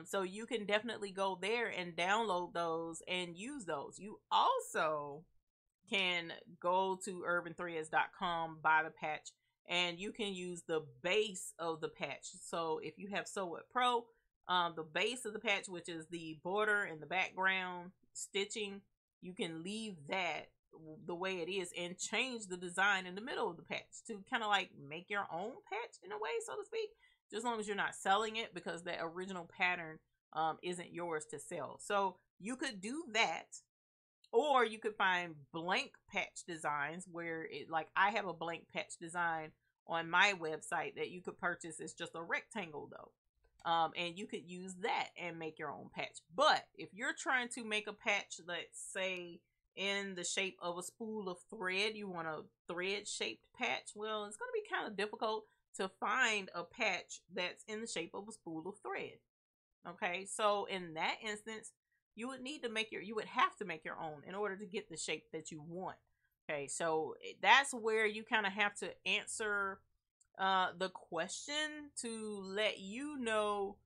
So you can definitely go there and download those and use those. You also can go to urbanthreads.com, buy the patch, and you can use the base of the patch. So if you have Sew It Pro, the base of the patch, which is the border and the background stitching, you can leave that the way it is and change the design in the middle of the patch to kind of like make your own patch in a way, so to speak, just as long as you're not selling it, because the original pattern isn't yours to sell. So you could do that, or you could find blank patch designs where it, like I have a blank patch design on my website that you could purchase. It's just a rectangle though. And you could use that and make your own patch. But if you're trying to make a patch, let's say in the shape of a spool of thread, you want a thread shaped patch, well, it's going to be kind of difficult to find a patch that's in the shape of a spool of thread. Okay, so in that instance, you would have to make your own in order to get the shape that you want. Okay, so that's where you kind of have to answer the question to let you know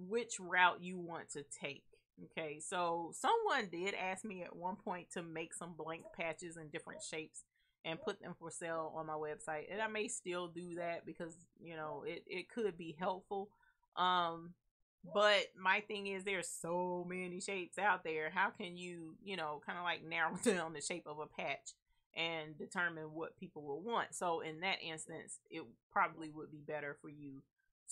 which route you want to take. Okay, so someone did ask me at one point to make some blank patches in different shapes and put them for sale on my website, and I may still do that because, you know, it could be helpful. But my thing is, there's so many shapes out there. How can you, you know, kind of like narrow down the shape of a patch and determine what people will want? So in that instance, it probably would be better for you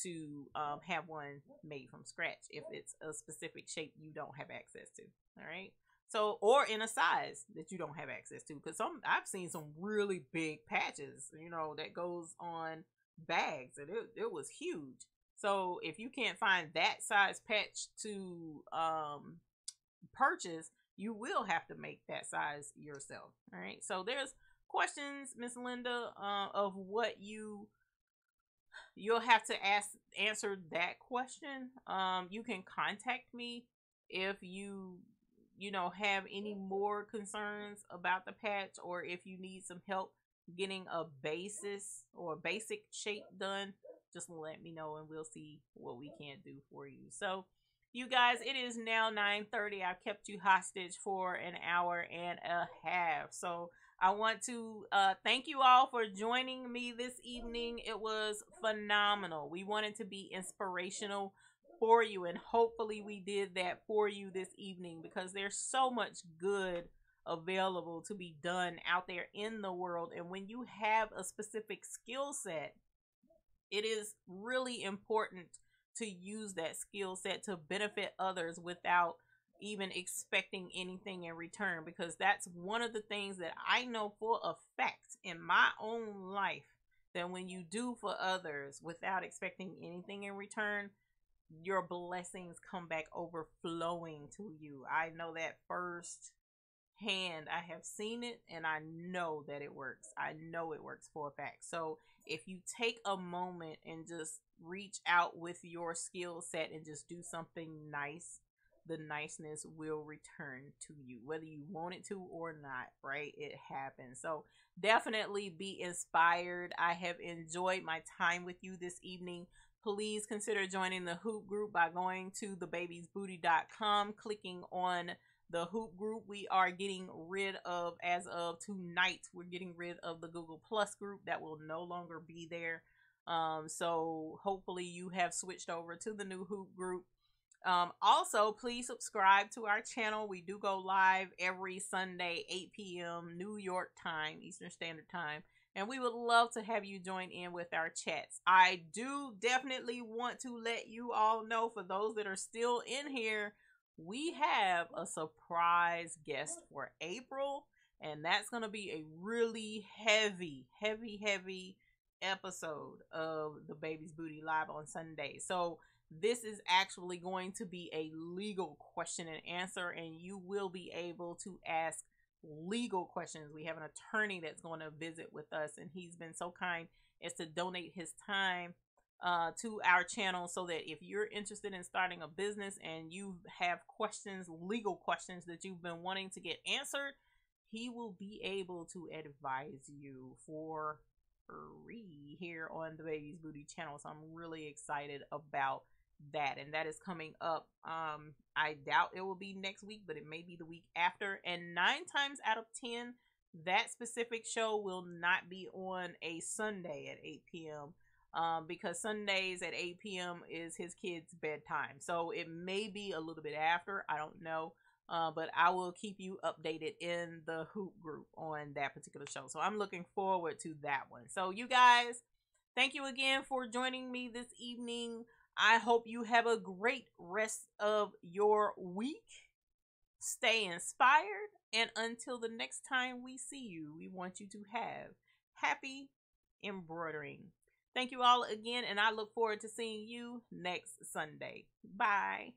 to have one made from scratch if it's a specific shape you don't have access to. All right, so, or in a size that you don't have access to, because I've seen some really big patches, you know, that goes on bags, and it was huge. So if you can't find that size patch to purchase, you will have to make that size yourself. All right, so there's questions, Miss Linda, of what you'll have to answer that question. You can contact me if you you know, have any more concerns about the patch, or if you need some help getting a basis or a basic shape done, just let me know and we'll see what we can do for you. So you guys, it is now 9:30. I've kept you hostage for an hour and a half. So I want to thank you all for joining me this evening. It was phenomenal. We wanted to be inspirational for you, and hopefully we did that for you this evening, because there's so much good available to be done out there in the world. And when you have a specific skill set, it is really important to use that skill set to benefit others without even expecting anything in return, because that's one of the things that I know for a fact in my own life, that when you do for others without expecting anything in return, your blessings come back overflowing to you. I know that first hand. I have seen it, and I know that it works. I know it works for a fact. So if you take a moment and just reach out with your skill set and just do something nice, the niceness will return to you, whether you want it to or not, right? It happens. So definitely be inspired. I have enjoyed my time with you this evening. Please consider joining the Hoop group by going to thebabiesbooty.com, clicking on the Hoop group. We are getting rid of, as of tonight, we're getting rid of the Google Plus group. That will no longer be there. So hopefully you have switched over to the new Hoop group. Also, please subscribe to our channel. We do go live every Sunday, 8 p.m. New York time, Eastern Standard Time. And we would love to have you join in with our chats. I do definitely want to let you all know, for those that are still in here, we have a surprise guest for April. And that's going to be a really heavy episode of the Baby's Booty Live on Sunday. So this is actually going to be a legal question and answer, and you will be able to ask legal questions. We have an attorney that's going to visit with us, and he's been so kind as to donate his time to our channel, so that if you're interested in starting a business and you have questions, legal questions that you've been wanting to get answered, he will be able to advise you for free here on the Baby's Booty channel. So I'm really excited about that, and that is coming up. I doubt it will be next week, but it may be the week after. And 9 times out of 10, that specific show will not be on a Sunday at 8 p.m. Because Sundays at 8 p.m. is his kids' bedtime. So it may be a little bit after. I don't know. But I will keep you updated in the Hoop group on that particular show. So I'm looking forward to that one. So you guys, thank you again for joining me this evening. I hope you have a great rest of your week. Stay inspired. And until the next time we see you, we want you to have happy embroidering. Thank you all again, and I look forward to seeing you next Sunday. Bye.